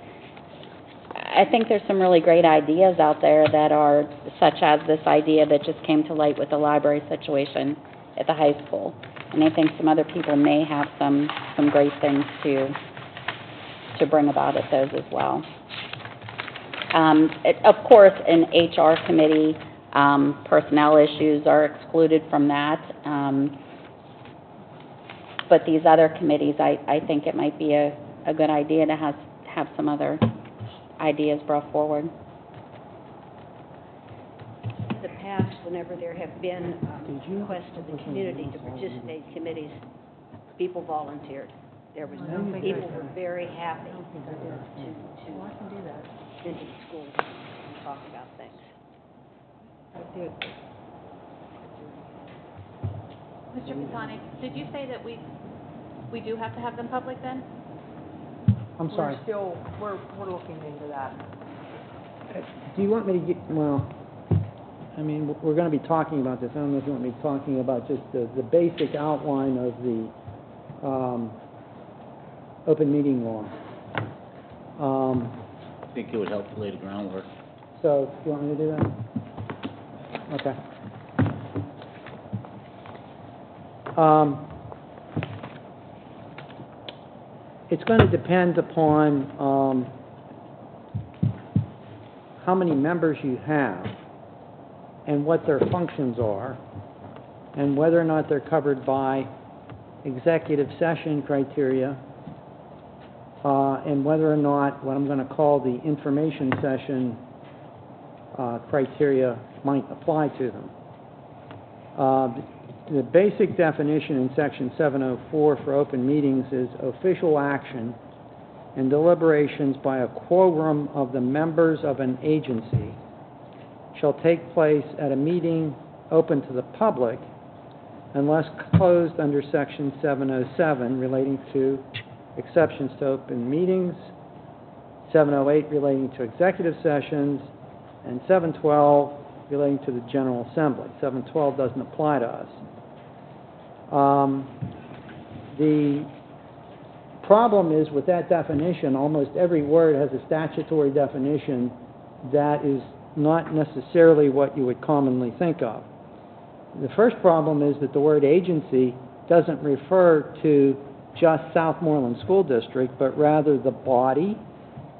I think there's some really great ideas out there that are, such as this idea that just came to light with the library situation at the high school. And I think some other people may have some great things to bring about at those as well. Of course, an HR committee, personnel issues are excluded from that. But these other committees, I think it might be a good idea to have some other ideas brought forward. In the past, whenever there have been requests of the community to participate in committees, people volunteered. There was, people were very happy to I can do that. into the schools and talk about things. I did. Mr. Patani, did you say that we do have to have them public then? I'm sorry. We're looking into that. Do you want me to get, well, I mean, we're going to be talking about this. I don't know if you want me talking about just the basic outline of the open meeting law. I think it would help to lay the groundwork. So, do you want me to do that? Okay. It's going to depend upon how many members you have and what their functions are, and whether or not they're covered by executive session criteria, and whether or not what I'm going to call the information session criteria might apply to them. The basic definition in Section 704 for open meetings is official action and deliberations by a quorum of the members of an agency shall take place at a meeting open to the public unless closed under Section 707 relating to exceptions to open meetings, 708 relating to executive sessions, and 712 relating to the General Assembly. 712 doesn't apply to us. The problem is with that definition, almost every word has a statutory definition that is not necessarily what you would commonly think of. The first problem is that the word agency doesn't refer to just Southmoreland School District, but rather the body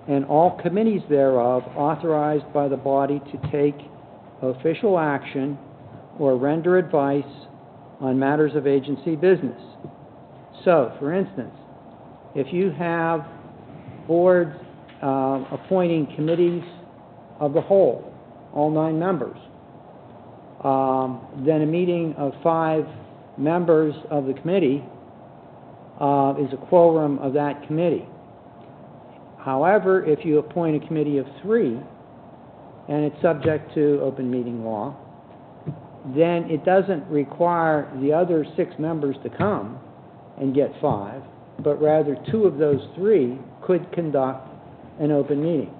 and all committees thereof authorized by the body to take official action or render advice on matters of agency business. So, for instance, if you have boards appointing committees of the whole, all 9 members, then a meeting of 5 members of the committee is a quorum of that committee. However, if you appoint a committee of 3, and it's subject to open meeting law, then it doesn't require the other 6 members to come and get 5, but rather 2 of those 3 could conduct an open meeting.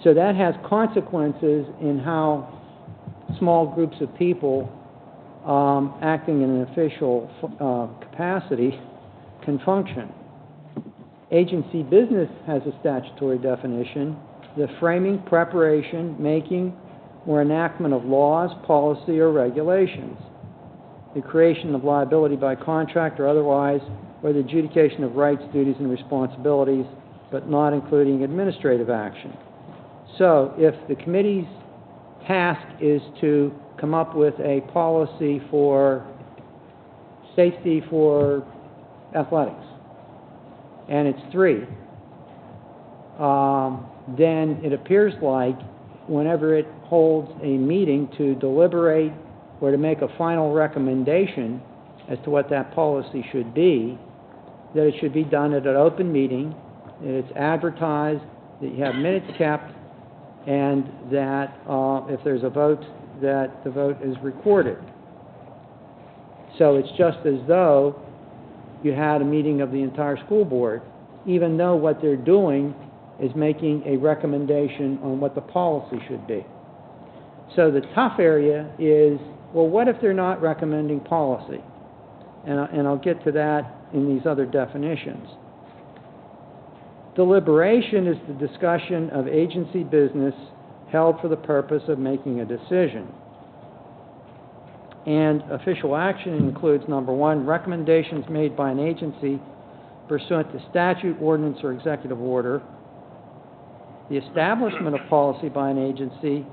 So that has consequences in how small groups of people acting in an official capacity can function. Agency business has a statutory definition: the framing, preparation, making, or enactment of laws, policy, or regulations, the creation of liability by contract or otherwise, or the adjudication of rights, duties, and responsibilities, but not including administrative action. So, if the committee's task is to come up with a policy for safety for athletics, and it's 3, then it appears like whenever it holds a meeting to deliberate or to make a final recommendation as to what that policy should be, that it should be done at an open meeting, that it's advertised, that you have minutes kept, and that if there's a vote, that the vote is recorded. So it's just as though you had a meeting of the entire school board, even though what they're doing is making a recommendation on what the policy should be. So the tough area is, well, what if they're not recommending policy? And I'll get to that in these other definitions. Deliberation is the discussion of agency business held for the purpose of making a decision. And official action includes, number 1, recommendations made by an agency pursuant to statute, ordinance, or executive order, the establishment of policy by an agency,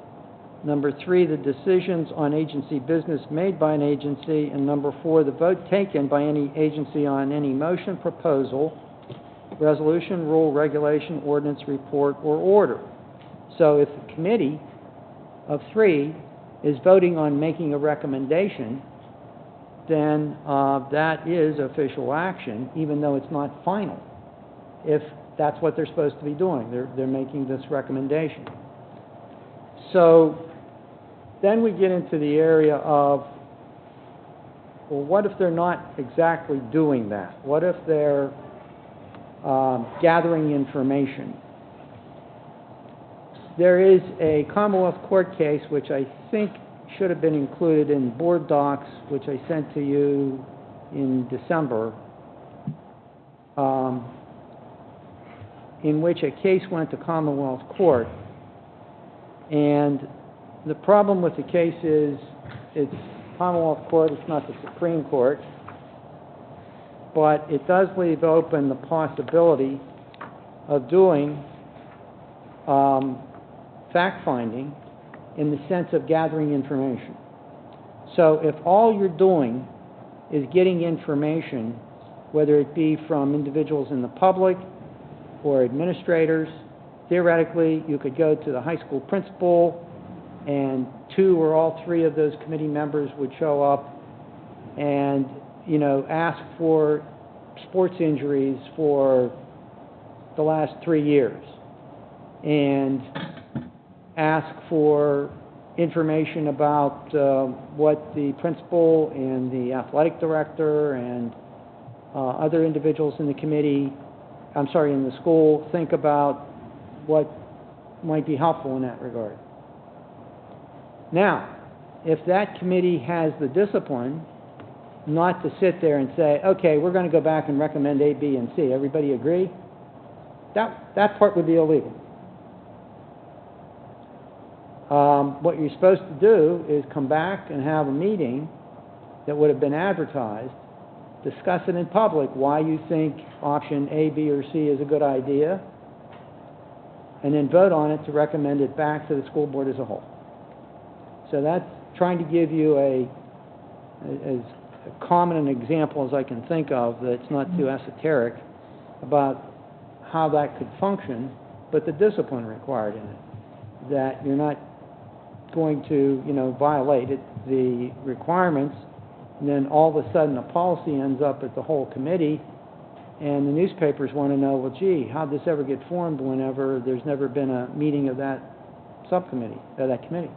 number 3, the decisions on agency business made by an agency, and number 4, the vote taken by any agency on any motion, proposal, resolution, rule, regulation, ordinance, report, or order. So if the committee of 3 is voting on making a recommendation, then that is official action, even though it's not final. If that's what they're supposed to be doing. They're making this recommendation. So then we get into the area of, well, what if they're not exactly doing that? What if they're gathering information? There is a Commonwealth Court case, which I think should have been included in board docs, which I sent to you in December, in which a case went to Commonwealth Court. And the problem with the case is it's Commonwealth Court, it's not the Supreme Court, but it does leave open the possibility of doing fact-finding in the sense of gathering information. So if all you're doing is getting information, whether it be from individuals in the public or administrators, theoretically, you could go to the high school principal, and 2 or all 3 of those committee members would show up and, you know, ask for sports injuries for the last 3 years, and ask for information about what the principal and the athletic director and other individuals in the committee, in the school, think about what might be helpful in that regard. Now, if that committee has the discipline not to sit there and say, okay, we're going to go back and recommend A, B, and C, everybody agree? That part would be illegal. What you're supposed to do is come back and have a meeting that would have been advertised, discuss it in public, why you think option A, B, or C is a good idea, and then vote on it to recommend it back to the school board as a whole. So that's trying to give you as common an example as I can think of that's not too esoteric about how that could function, but the discipline required in it, that you're not going to, you know, violate the requirements, and then all of a sudden a policy ends up at the whole committee, and the newspapers want to know, well, gee, how'd this ever get formed whenever there's never been a meeting of that subcommittee, or that committee?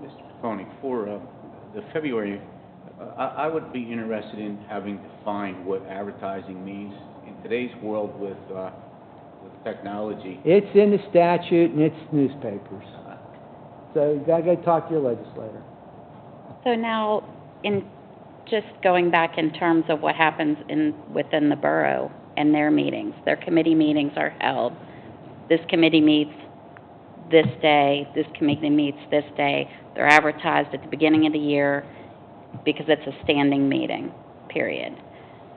Mr. Capone, for the February, I would be interested in having defined what advertising means in today's world with technology. It's in the statute and it's newspapers. So you gotta go talk to your legislator. So now, in just going back in terms of what happens within the borough and their meetings, their committee meetings are held. This committee meets this day, this committee meets this day. They're advertised at the beginning of the year because it's a standing meeting, period.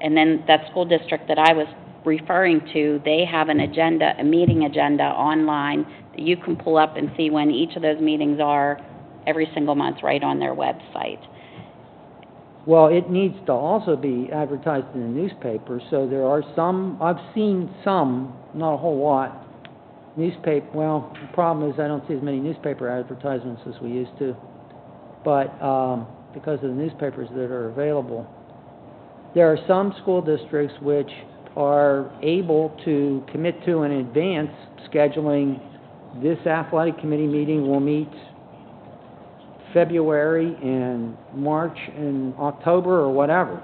And then that school district that I was referring to, they have an agenda, a meeting agenda online that you can pull up and see when each of those meetings are every single month right on their website. Well, it needs to also be advertised in the newspaper, so there are some, I've seen some, not a whole lot, well, the problem is I don't see as many newspaper advertisements as we used to, but because of the newspapers that are available. There are some school districts which are able to commit to in advance scheduling this athletic committee meeting will meet February and March and October or whatever.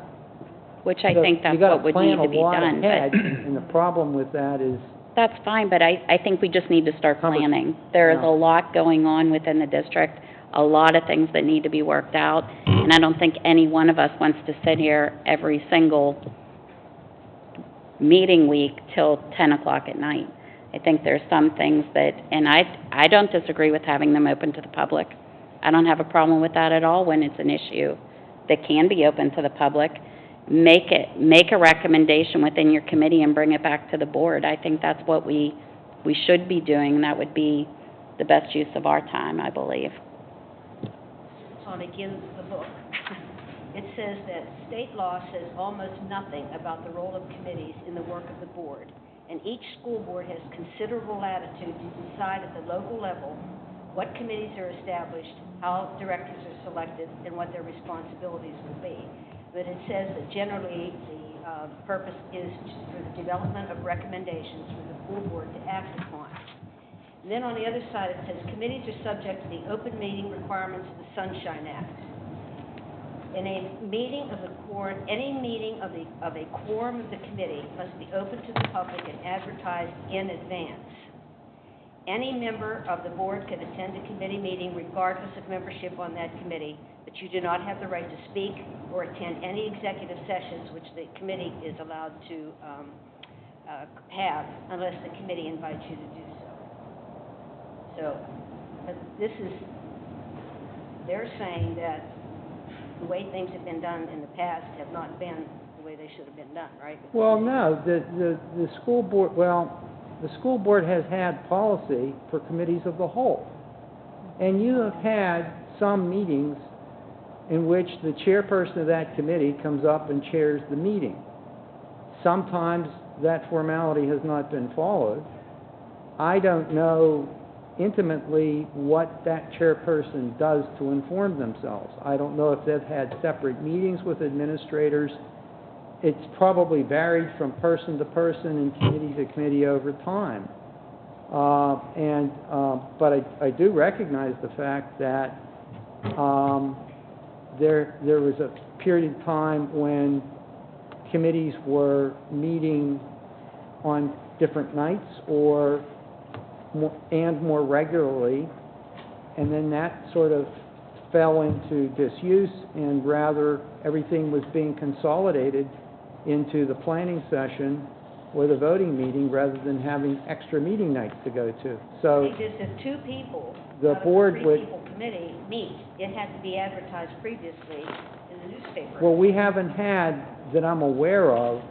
Which I think that's what would need to be done. You gotta plan a lot ahead, and the problem with that is... That's fine, but I think we just need to start planning. There is a lot going on within the district, a lot of things that need to be worked out, and I don't think any one of us wants to sit here every single meeting week till 10 o'clock at night. I think there's some things that, and I don't disagree with having them open to the public. I don't have a problem with that at all when it's an issue that can be open to the public. Make a recommendation within your committee and bring it back to the board. I think that's what we should be doing, and that would be the best use of our time, I believe. Tonic, in the book, it says that state law says almost nothing about the role of committees in the work of the board, and each school board has considerable latitude to decide at the local level what committees are established, how directors are selected, and what their responsibilities will be. But it says that generally the purpose is for the development of recommendations for the full board to act upon. And then on the other side, it says committees are subject to the open meeting requirements of the Sunshine Act. In a meeting of the quorum, any meeting of a quorum of the committee must be open to the public and advertised in advance. Any member of the board can attend a committee meeting regardless of membership on that committee, but you do not have the right to speak or attend any executive sessions which the committee is allowed to have unless the committee invites you to do so. So, but this is, they're saying that the way things have been done in the past have not been the way they should have been done, right? Well, no, the school board, the school board has had policy for committees of the whole. And you have had some meetings in which the chairperson of that committee comes up and chairs the meeting. Sometimes that formality has not been followed. I don't know intimately what that chairperson does to inform themselves. I don't know if they've had separate meetings with administrators. It's probably varied from person to person and committee to committee over time. But I do recognize the fact that there was a period of time when committees were meeting on different nights or more regularly, and then that sort of fell into disuse, and rather everything was being consolidated into the planning session or the voting meeting rather than having extra meeting nights to go to. So I think if two people the out of board a would, three-people committee meet, it had to be advertised previously in the newspaper. well, we haven't had, that I'm aware of,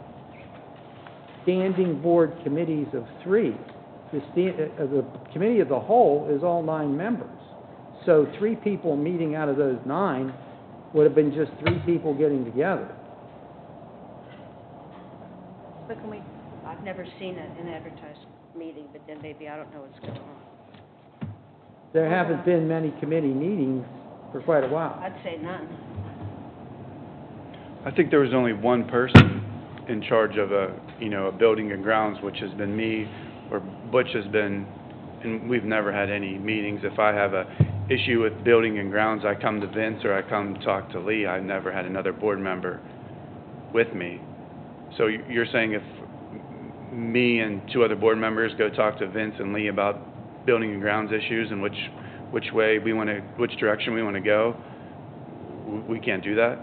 standing board committees of three. The committee of the whole is all 9 members. So 3 people meeting out of those 9 would have been just 3 people getting together. So can we, I've never seen an advertised meeting, but then maybe I don't know what's going on. There haven't been many committee meetings for quite a while. I'd say none. I think there was only one person in charge of a building and grounds, which has been me, or Butch has been, and we've never had any meetings. If I have a issue with building and grounds, I come to Vince or I come talk to Lee. I've never had another board member with me. So you're saying if me and 2 other board members go talk to Vince and Lee about building and grounds issues and which way we want to, which direction we want to go, we can't do that?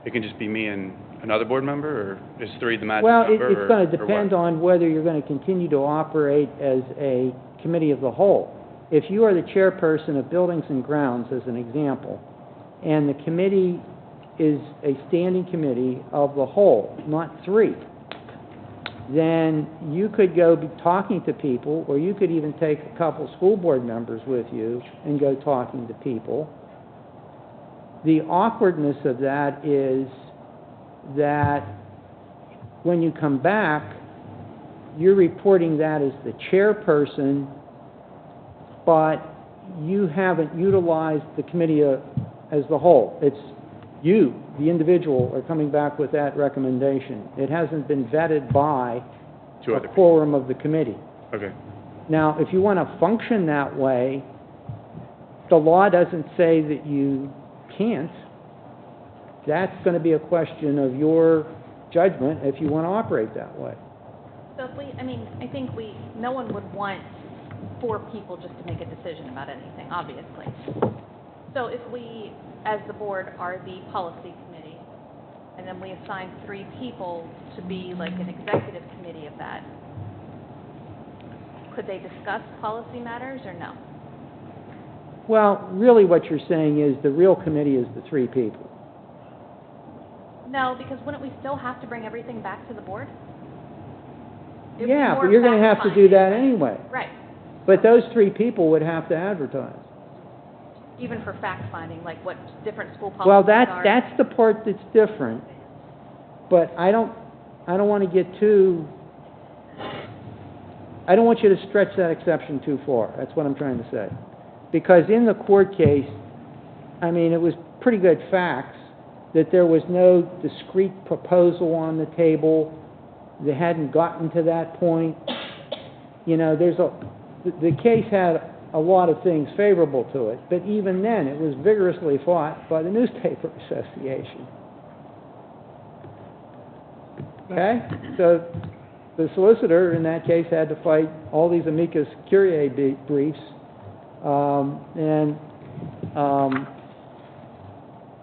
It can just be me and another board member, or is 3 the magic number? Well, it's going to depend what? on whether you're going to continue to operate as a committee of the whole. If you are the chairperson of Buildings and Grounds, as an example, and the committee is a standing committee of the whole, not 3, then you could go be talking to people, or you could even take a couple school board members with you and go talking to people. The awkwardness of that is that when you come back, you're reporting that as the chairperson, but you haven't utilized the committee as the whole. It's you, the individual, are coming back with that recommendation. It hasn't been vetted by a quorum of the committee. Okay. Now, if you want to function that way, the law doesn't say that you can't. That's going to be a question of your judgment if you want to operate that way. so if we, I think no one would want 4 people just to make a decision about anything, obviously. So if we, as the board, are the policy committee, and then we assign 3 people to be like an executive committee of that, could they discuss policy matters or no? Well, really what you're saying is the real committee is the 3 people. No, because wouldn't we still have to bring everything back to the board? It would be Yeah, more but you're going to have to do that fact-finding. anyway. Right, But those 3 people would have to advertise. even for fact-finding, like what different school policies Well, are. that's the part that's different, but I don't want to get too, I don't want you to stretch that exception too far. That's what I'm trying to say. Because in the court case, it was pretty good facts, that there was no discrete proposal on the table. They hadn't gotten to that point. You know, the case had a lot of things favorable to it, but even then, it was vigorously fought by the newspaper association. Okay? So the solicitor, in that case, had to fight all these amicus curiae briefs,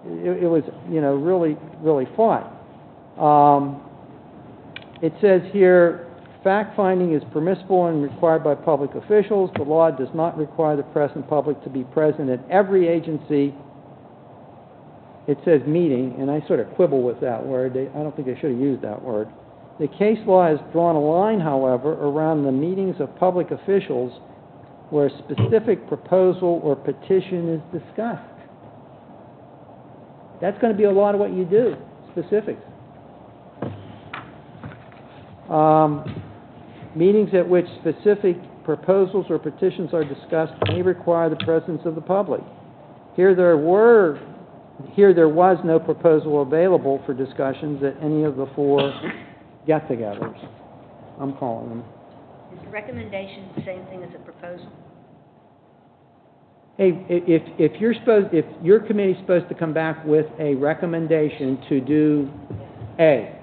it was, you know, really, really fought. It says here, fact-finding is permissible and required by public officials. The law does not require the press and public to be present at every agency. It says meeting, and I sort of quibble with that word. I don't think they should have used that word. The case law has drawn a line, however, around the meetings of public officials where a specific proposal or petition is discussed. That's going to be a lot of what you do, specifics. Meetings at which specific proposals or petitions are discussed may require the presence of the public. Here there was no proposal available for discussions at any of the 4 get-togethers, I'm calling them. Is the recommendation the same thing as a proposal? Hey, if your committee's supposed to come back with a recommendation to do A,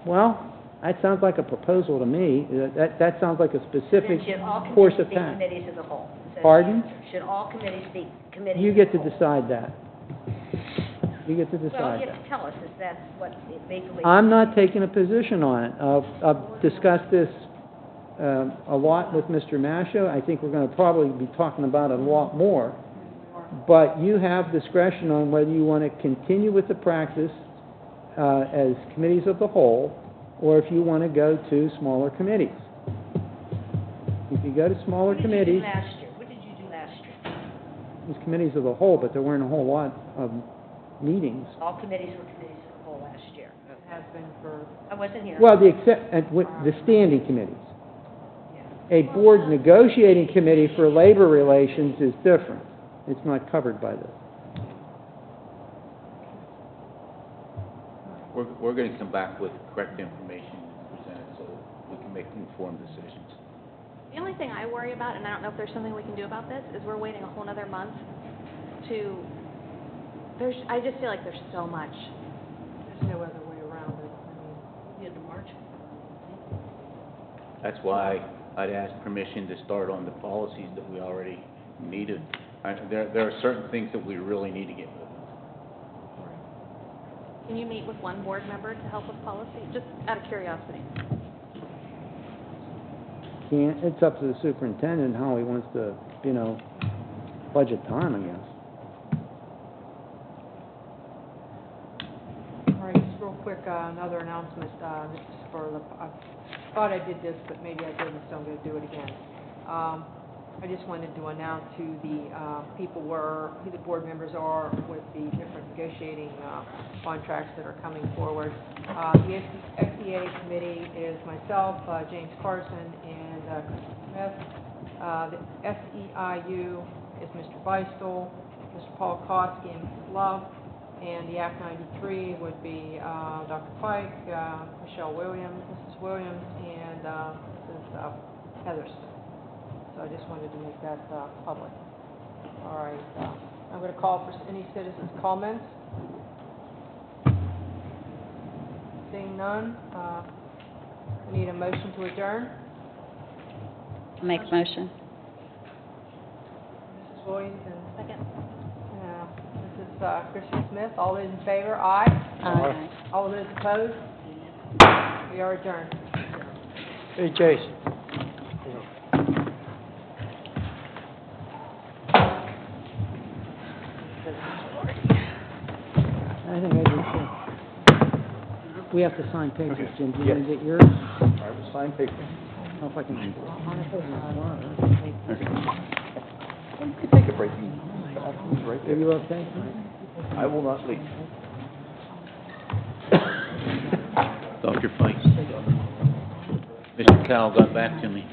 well, that sounds like a proposal to me. That sounds like a specific Then should all course of committees be action. committees as a whole? So Pardon? should all committees be committees? You get to decide that. You get to Well, decide you that. have to tell us, is that what it legally? I'm not taking a position on it. I've discussed this a lot with Mr. Mascio. I think we're going to probably be talking about it a lot more. But you have discretion on whether you want to continue with the practice as committees of the whole, or if you want to go to smaller committees. If you go to smaller committees, What did you do last year? it was committees of the whole, but there weren't a whole lot of meetings. All committees were committees of the whole last year. It has been for, I wasn't here. Well, the standing committees. A board negotiating committee for labor relations is different. It's not covered by this. We're going to come back with correct information and present it so we can make informed decisions. The only thing I worry about, and I don't know if there's something we can do about this, is we're waiting a whole nother month I just feel like there's so much. there's no other way around it. I mean, That's why I'd ask permission to start on the policies that we already needed. There are certain things that we really need to get moving. Can you meet with one board member to help with policy? Just out of curiosity. It's up to the superintendent how he wants to, you know, budget time, I guess. All right, just real quick, another announcement, this is for the, I thought I did this, but maybe I didn't, so I'm going to do it again. I just wanted to announce who the people were, who the board members are with the different negotiating contracts that are coming forward. The SEA committee is myself, James Carson, and Chris Smith. The SEIU is Mr. Beistel, Mr. Paul Kosky, and Mrs. Love. And the Act 93 would be Dr. Pike, Michelle Williams, Mrs. Williams, and Mrs. Heatherston. So I just wanted to make that public. All right, I'm going to call for any citizens' comments. Seeing none, we need a motion to adjourn. Make motion. Mrs. Williams and Second. Mrs. Kristen Smith. All those in favor, aye. Aye. All those opposed? We are adjourned. Hey, Jason. I think I do too. We have to sign papers, Okay. Jim. Do you Yes. want to get yours? I will sign paper. I don't know if I can. You can take a break. Bathrooms right Are there. you okay? I will not leave. Dr. Fike. Mr. Cowell got back to me.